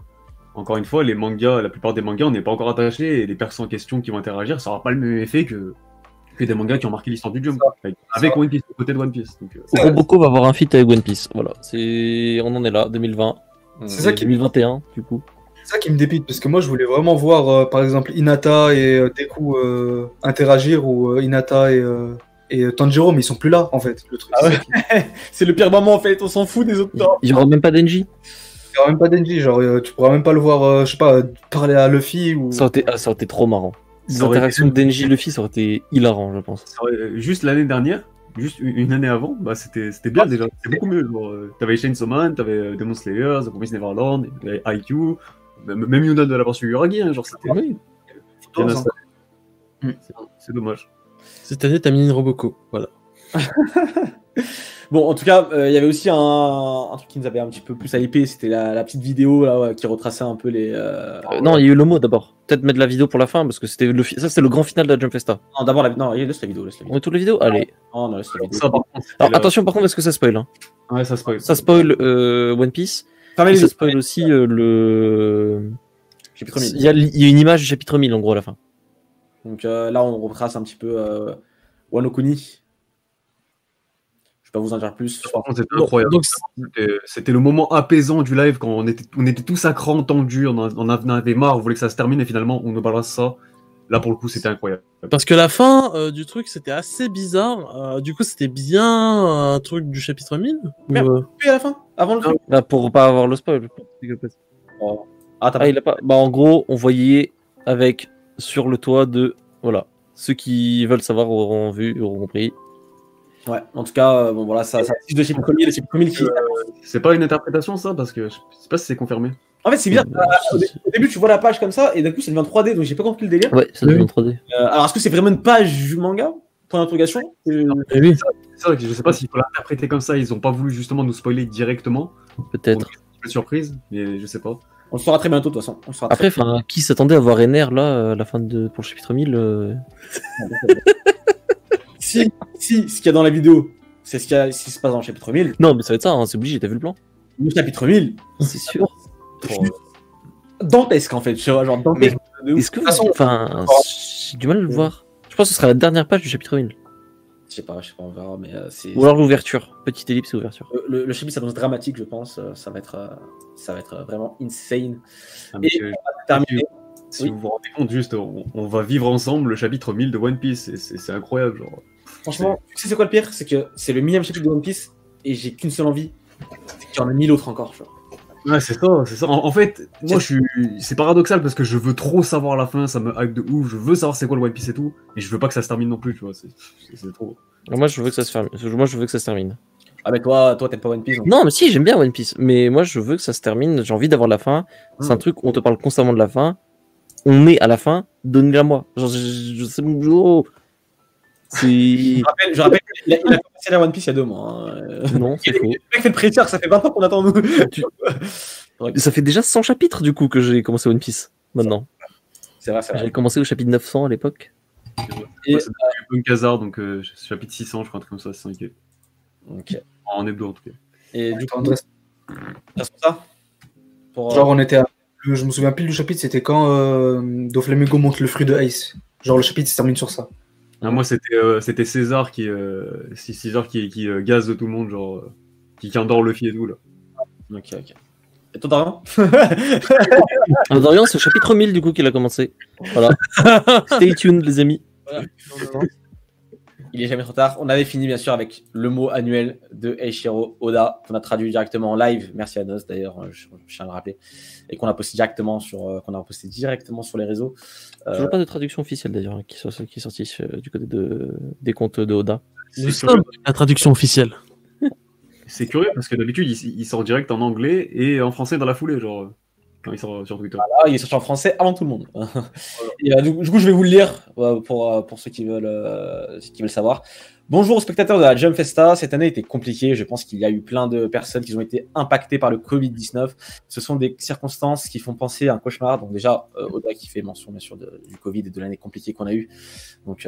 encore une fois, les mangas, la plupart des mangas, on n'est pas encore attaché et les personnes en question qui vont interagir, ça n'aura pas le même effet que des mangas qui ont marqué l'histoire du Jump. Avec One Piece, au côté de One Piece. Donc, Roboko va avoir un feat avec One Piece. Voilà, on en est là, 2020. C'est ça qui 2021, du coup. C'est ça qui me dépite, parce que moi je voulais vraiment voir par exemple Hinata et Deku interagir ou Hinata et Tanjiro, mais ils sont plus là en fait. Le truc, Ah ouais. C'est le pire moment en fait, on s'en fout des autres. Il y aura même pas Denji. Il n'y aura même pas Denji, genre tu pourras même pas le voir, je sais pas, parler à Luffy ou. Ça aurait été trop marrant. Les Ça aurait interactions de Denji et Luffy, ça aurait été hilarant, je pense. juste l'année dernière, juste une année avant, bah c'était bien déjà. C'était beaucoup mieux. T'avais Chainsaw Man, t'avais Demon Slayer, The Promised Neverland, IQ, même Yuna de la Portion Yuragi, hein, genre c'était. Oui. C'est dommage. Cette année, t'as mis une Roboko. Voilà. Bon, en tout cas, il y avait aussi un truc qui nous avait un petit peu plus hypé, c'était la petite vidéo là, ouais, qui retraçait un peu les. Non, il y a eu le mot d'abord. Peut-être mettre la vidéo pour la fin, parce que c'était ça, c'était le grand final de la Jump Festa. Non, d'abord, non, laisse la vidéo. On met toutes les vidéos. Allez. Non, laisse la vidéo. Ça, par contre, Alors attention, par contre, est-ce que ça spoil, hein. Ouais, ça spoil. Ça spoil One Piece. Fermez Et les ça yeux. spoil aussi le. Chapitre 1000. Il y a une image du chapitre 1000 en gros à la fin. Donc là, on retrace un petit peu Wano Kuni. Je vais pas vous en dire plus. Par contre, c'était incroyable. Donc, C'était le moment apaisant du live quand on était tous à cran tendus, on en avait marre, on voulait que ça se termine et finalement on nous balance ça. Là pour le coup, c'était incroyable. parce que la fin du truc, c'était assez bizarre. Du coup, c'était bien un truc du chapitre 1000 ou, Merde. Puis à la fin, avant le truc. Là, pour pas avoir le spoil. Ah, t'as Ah, il a pas. Bah, en gros, on voyait avec sur le toit de. Voilà. Ceux qui veulent savoir auront vu, auront compris. Ouais, en tout cas, bon voilà, ça affiche de chapitre 1000, le chapitre 1000 qui. C'est pas une interprétation ça parce que je sais pas si c'est confirmé. En fait, c'est bizarre. Au début, tu vois la page comme ça, et d'un coup, ça devient 3D, donc j'ai pas compris le délire. Ouais, ça devient en 3D. Alors, est-ce que c'est vraiment une page du manga? Point d'interrogation. oui. C'est vrai que je sais pas s'il faut l'interpréter comme ça, ils ont pas voulu justement nous spoiler directement. Peut-être. Donc, c'est un peu surprise, mais je sais pas. On le saura très bientôt, de toute façon. On le saura très- Après, enfin, qui s'attendait à voir Ener là, à la fin pour le chapitre 1000 Si, ce qu'il y a dans la vidéo, c'est ce qui se passe dans le chapitre 1000. Non, mais ça va être ça, hein, c'est obligé, t'as vu le plan? Le chapitre 1000, C'est sûr. dantesque en fait. Tu vois, genre dantesque. de ouf. Est-ce que. toute façon, Enfin, j'ai du mal à le voir. Je pense que ce sera la dernière page du chapitre 1000. Je sais pas, on verra, mais c'est. Ou alors l'ouverture. Petite ellipse et ouverture. Le chapitre s'annonce dramatique, je pense. Ça va être vraiment insane. Ah, mais Et que- on va terminer. si Oui. vous vous rendez compte, juste, on va vivre ensemble le chapitre 1000 de One Piece, et c'est incroyable. Genre. Franchement, tu sais c'est quoi le pire? C'est que c'est le 1000e chapitre de One Piece et j'ai qu'une seule envie. C'est qu'il y en a 1000 autres encore. Genre. Ouais, c'est ça, c'est ça. En fait, moi, c'est paradoxal parce que je veux trop savoir la fin, ça me hype de ouf. Je veux savoir c'est quoi le One Piece et tout, et je veux pas que ça se termine non plus, tu vois. C'est trop. Moi, je veux que ça se termine. Moi, je veux que ça se termine. Ah, mais toi t'aimes pas One Piece. Donc... Non, mais si, j'aime bien One Piece. Mais moi, je veux que ça se termine. J'ai envie d'avoir la fin. C'est un truc où on te parle constamment de la fin. On est à la fin. Donnez-la moi. Genre, je sais mon jour. C'est. Je rappelle qu'il a commencé la One Piece il y a 2 mois. Hein. Non, c'est faux. Le mec fait le prêteur, ça fait 20 ans qu'on attend nous. Ça fait déjà 100 chapitres du coup que j'ai commencé One Piece. Maintenant. C'est vrai, c'est vrai. J'ai commencé au chapitre 900 à l'époque. Et- Ouais, c'est Punk Hazard, donc chapitre 600, je crois, un truc comme ça, 600 et Ok. en hebdo en tout cas. Et du coup, Andrés, ça se passe ça pour, genre on était je me souviens plus du chapitre, c'était quand Doflamingo monte le fruit de Ace. Genre le chapitre se termine sur ça. Ah, moi, c'était César qui gaze de tout le monde, genre, qui endort Luffy et tout, là. Ok. Et toi, Dorian? Dorian, c'est au chapitre 1000 du coup qu'il a commencé. Voilà. Stay tuned, les amis. Voilà. Il est jamais trop tard. On avait fini bien sûr avec le mot annuel de Eiichiro Oda qu'on a traduit directement en live. Merci à Nos d'ailleurs, je tiens à le rappeler, et qu'on a posté directement sur les réseaux. Toujours pas de traduction officielle d'ailleurs qui est sortie du côté des comptes de Oda. Nous sommes la traduction officielle. C'est curieux parce que d'habitude, il sort direct en anglais et en français dans la foulée, genre. quand il sort sur Twitter. Voilà, il est sorti en français avant tout le monde. Et, du coup, je vais vous le lire pour ceux qui veulent savoir. Bonjour aux spectateurs de la Jump Festa. Cette année était compliquée. Je pense qu'il y a eu plein de personnes qui ont été impactées par le Covid-19. Ce sont des circonstances qui font penser à un cauchemar. Donc déjà, Oda qui fait mention bien sûr du Covid et de l'année compliquée qu'on a eue. Donc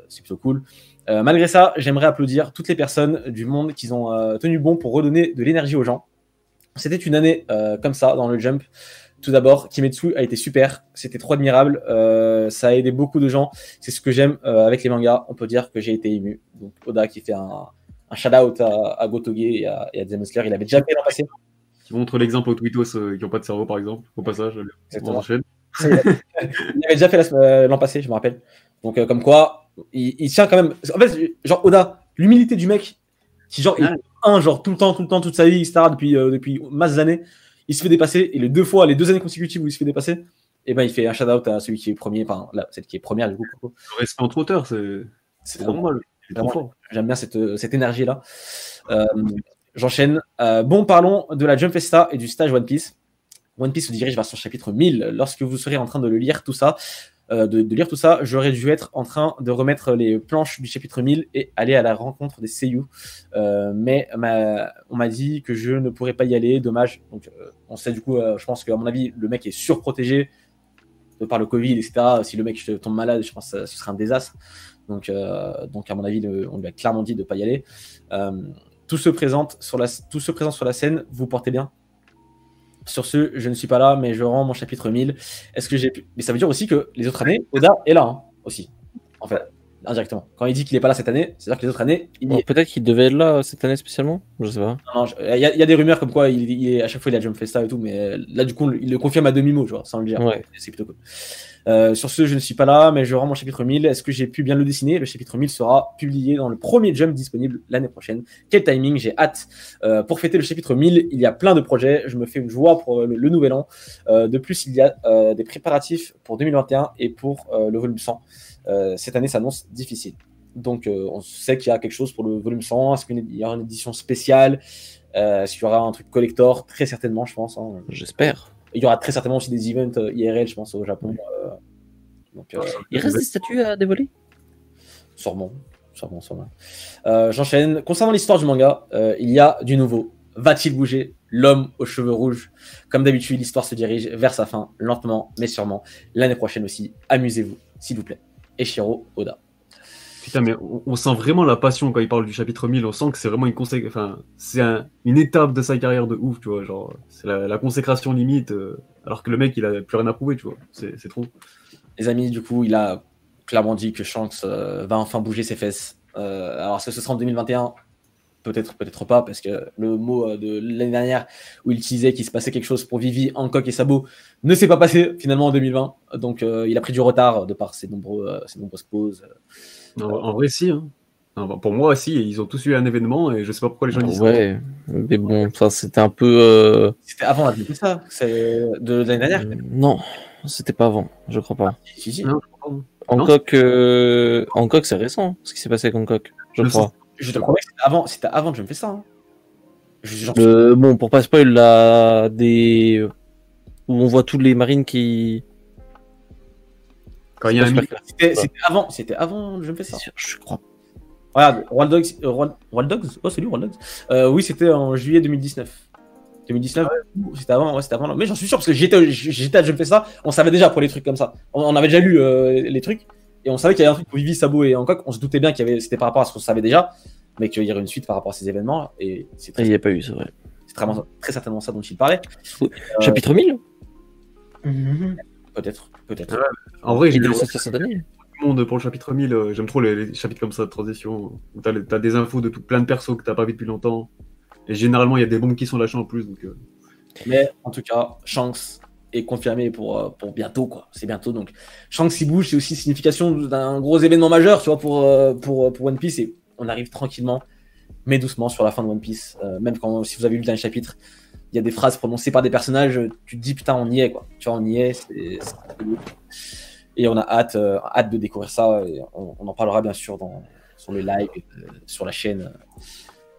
c'est plutôt cool. Malgré ça, j'aimerais applaudir toutes les personnes du monde qui ont tenu bon pour redonner de l'énergie aux gens. C'était une année comme ça dans le Jump. Tout d'abord, Kimetsu a été super, c'était trop admirable, ça a aidé beaucoup de gens, c'est ce que j'aime avec les mangas, on peut dire que j'ai été ému. Donc Oda qui fait un shout-out à Gotoge et à Demon Slayer, il avait déjà fait l'an passé. Qui montre l'exemple aux Twittos qui n'ont pas de cerveau par exemple, au passage. Exactement. Il avait déjà fait l'an passé, je me rappelle. Donc comme quoi, il tient quand même... En fait, genre Oda, l'humilité du mec, qui genre, il est genre tout le temps, toute sa vie, etc., depuis masse d'années, il se fait dépasser, et les 2 années consécutives où il se fait dépasser, et ben il fait un shout-out à celui qui est premier, enfin là, celle qui est première du coup. Le respect entre auteurs, c'est normal. J'aime bien cette énergie-là. J'enchaîne. Bon, parlons de la Jump Festa et du stage One Piece. One Piece se dirige vers son chapitre 1000. Lorsque vous serez en train de le lire, tout ça, lire tout ça, j'aurais dû être en train de remettre les planches du chapitre 1000 et aller à la rencontre des seiyuu. Mais on m'a dit que je ne pourrais pas y aller, dommage. Donc on sait du coup, je pense qu'à mon avis, le mec est surprotégé par le Covid, etc. Si le mec tombe malade, je pense que ce serait un désastre. Donc à mon avis, on lui a clairement dit de ne pas y aller. Tout se présente sur la scène, vous portez bien. Sur ce, je ne suis pas là, mais je rends mon chapitre 1000. Est-ce que j'ai pu... Mais ça veut dire aussi que les autres années, Oda est là, hein, aussi. En fait, indirectement. Quand il dit qu'il n'est pas là cette année, c'est-à-dire que les autres années... Peut-être qu'il devait être là cette année spécialement. Je sais pas. Il y a des rumeurs comme quoi à chaque fois il a Jump Festa et tout, mais là du coup il le confirme à demi-mot, genre, sans le dire. Ouais. C'est plutôt cool. Sur ce, je ne suis pas là, mais je rends mon chapitre 1000. Est-ce que j'ai pu bien le dessiner? Le chapitre 1000 sera publié dans le premier Jump disponible l'année prochaine. Quel timing, j'ai hâte. Pour fêter le chapitre 1000, il y a plein de projets. Je me fais une joie pour le nouvel an. De plus, il y a des préparatifs pour 2021 et pour le volume 100. Cette année s'annonce difficile. Donc, on sait qu'il y a quelque chose pour le volume 100. Est-ce qu'il y aura une édition spéciale? Est-ce qu'il y aura un truc collector? Très certainement, je pense. Hein. J'espère. Il y aura très certainement aussi des events IRL, je pense, au Japon. Il reste des statues à dévoiler? Sûrement. J'enchaîne. Concernant l'histoire du manga, il y a du nouveau. Va-t-il bouger? L'homme aux cheveux rouges. Comme d'habitude, l'histoire se dirige vers sa fin, lentement mais sûrement. L'année prochaine aussi, amusez-vous, s'il vous plaît. Eiichiro Oda. Putain, mais on sent vraiment la passion quand il parle du chapitre 1000. On sent que c'est vraiment une étape de sa carrière de ouf, tu vois. Genre, c'est la consécration limite, alors que le mec, il a plus rien à prouver, tu vois. C'est trop. Les amis, du coup, il a clairement dit que Shanks va enfin bouger ses fesses. Alors, est-ce que ce sera en 2021? Peut-être pas, parce que le mot de l'année dernière où il disait qu'il se passait quelque chose pour Vivi, Hancock et Sabo ne s'est pas passé finalement en 2020. Donc, il a pris du retard de par ses nombreuses pauses. En vrai, si. Hein. Pour moi aussi, ils ont tous eu un événement et je sais pas pourquoi les gens disent ça. Ouais, mais bon, ça c'était un peu. C'était avant la ça, c'est de l'année dernière. Non, c'était pas avant, je crois pas. Si. Non, je crois pas. Hancock, c'est récent, ce qui s'est passé avec Hancock, je crois. Je te promets que c'était avant que je me fais ça. Hein. Bon, pour pas spoil, là, où on voit tous les marines qui. Quand il y a un C'était avant que je me fais ça. Je crois. Regarde, Wild Dogs. Oh, c'est lui, Wild Dogs. Oui, c'était en juillet 2019. 2019, c'était avant. Mais j'en suis sûr parce que j'étais à Je me fais ça. On savait déjà pour les trucs comme ça. On avait déjà lu les trucs et on savait qu'il y avait un truc pour Vivi, Sabo et Hancock. On se doutait bien c'était par rapport à ce qu'on savait déjà, mais qu'il y aurait une suite par rapport à ces événements. Et il n'y a pas eu, c'est vrai. C'est très certainement ça dont il parlait. Chapitre 1000 Peut-être. Ouais. En vrai, j'ai cette année. Tout le monde pour le chapitre 1000. J'aime trop les chapitres comme ça de transition où t'as des infos de plein de persos que t'as pas vu depuis longtemps. Et généralement, il y a des bombes qui sont lâchées en plus. Donc, Mais en tout cas, Shanks est confirmé pour bientôt, quoi. C'est bientôt. Donc, Shanks, il bouge, c'est aussi signification d'un gros événement majeur, tu vois, pour One Piece. Et on arrive tranquillement, mais doucement, sur la fin de One Piece. Même si vous avez lu le dernier chapitre, il y a des phrases prononcées par des personnages, tu te dis, putain, on y est, quoi. Tu vois, on y est. Et on a hâte de découvrir ça. Et on en parlera, bien sûr, sur le live, sur la chaîne,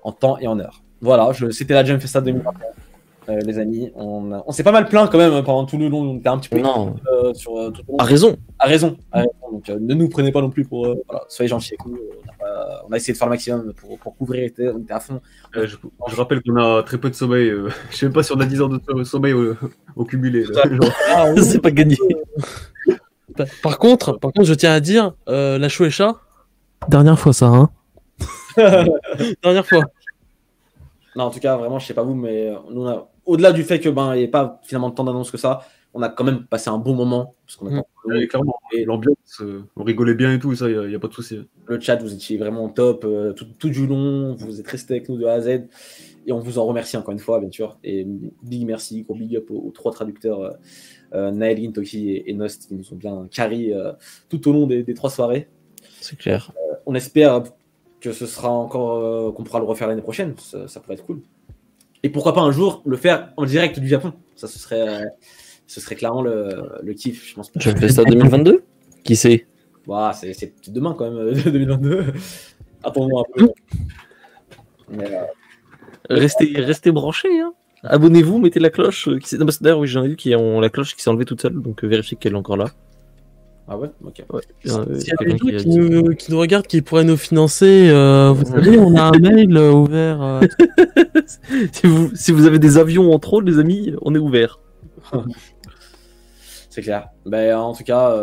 en temps et en heure. Voilà, c'était la Jump Festa 2021. les amis. On s'est pas mal plaint quand même hein, pendant tout le long. On était un petit peu Non. sur tout le long. À raison. À raison. Donc ne nous prenez pas non plus pour. Voilà, soyez gentils avec nous. On a essayé de faire le maximum pour couvrir. On était à fond. Je rappelle qu'on a très peu de sommeil. Je sais même pas si on a 10 heures de sommeil au cumulé. Là. Genre. C'est pas gagné. Par contre, je tiens à dire, la Shueisha, dernière fois ça, hein. Dernière fois. Non, en tout cas, vraiment, je sais pas vous, mais nous, au-delà du fait que il n'y ait pas finalement tant d'annonces que ça, on a quand même passé un bon moment. Parce qu'on a Ouais, clairement. Et l'ambiance, on rigolait bien et tout, ça, il n'y a pas de souci. le chat, vous étiez vraiment top, tout du long, vous êtes restés avec nous de A à Z. Et on vous en remercie encore une fois, bien sûr. Et big merci, gros big up aux 3 traducteurs, Naelin, Toki et Nost, qui nous ont bien carry tout au long des 3 soirées. C'est clair. On espère que ce sera encore qu'on pourra le refaire l'année prochaine, ça pourrait être cool. Et pourquoi pas un jour le faire en direct du Japon, ça ce serait clairement le kiff, je pense. Je fais ça 2022. Qui sait? Bah, c'est demain quand même, 2022. Attendons un peu. Mais, Restez branchés. Hein. Abonnez-vous, mettez la cloche. Non, parce que d'ailleurs, oui, j'en ai vu qui ont la cloche qui s'est enlevée toute seule, donc vérifiez qu'elle est encore là. Ah ouais, ok. Ouais. S'il y a des gens qui nous regardent, qui pourraient nous financer, vous savez, on a un mail ouvert. si vous avez des avions en trop, les amis, on est ouvert. C'est clair. Ben, en tout cas,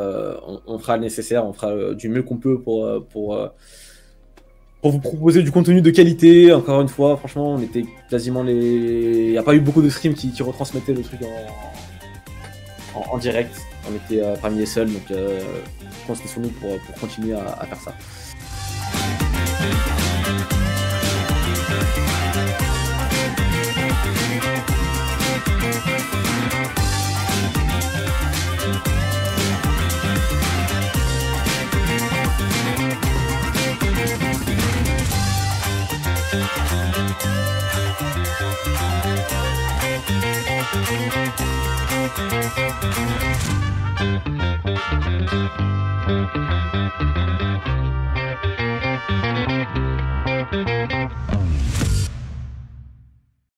on fera le nécessaire, on fera du mieux qu'on peut pour vous proposer du contenu de qualité. Encore une fois, franchement, on était quasiment il n'y a pas eu beaucoup de streams qui retransmettaient le truc en direct. On était parmi les seuls, donc comptez sur nous pour continuer à faire ça.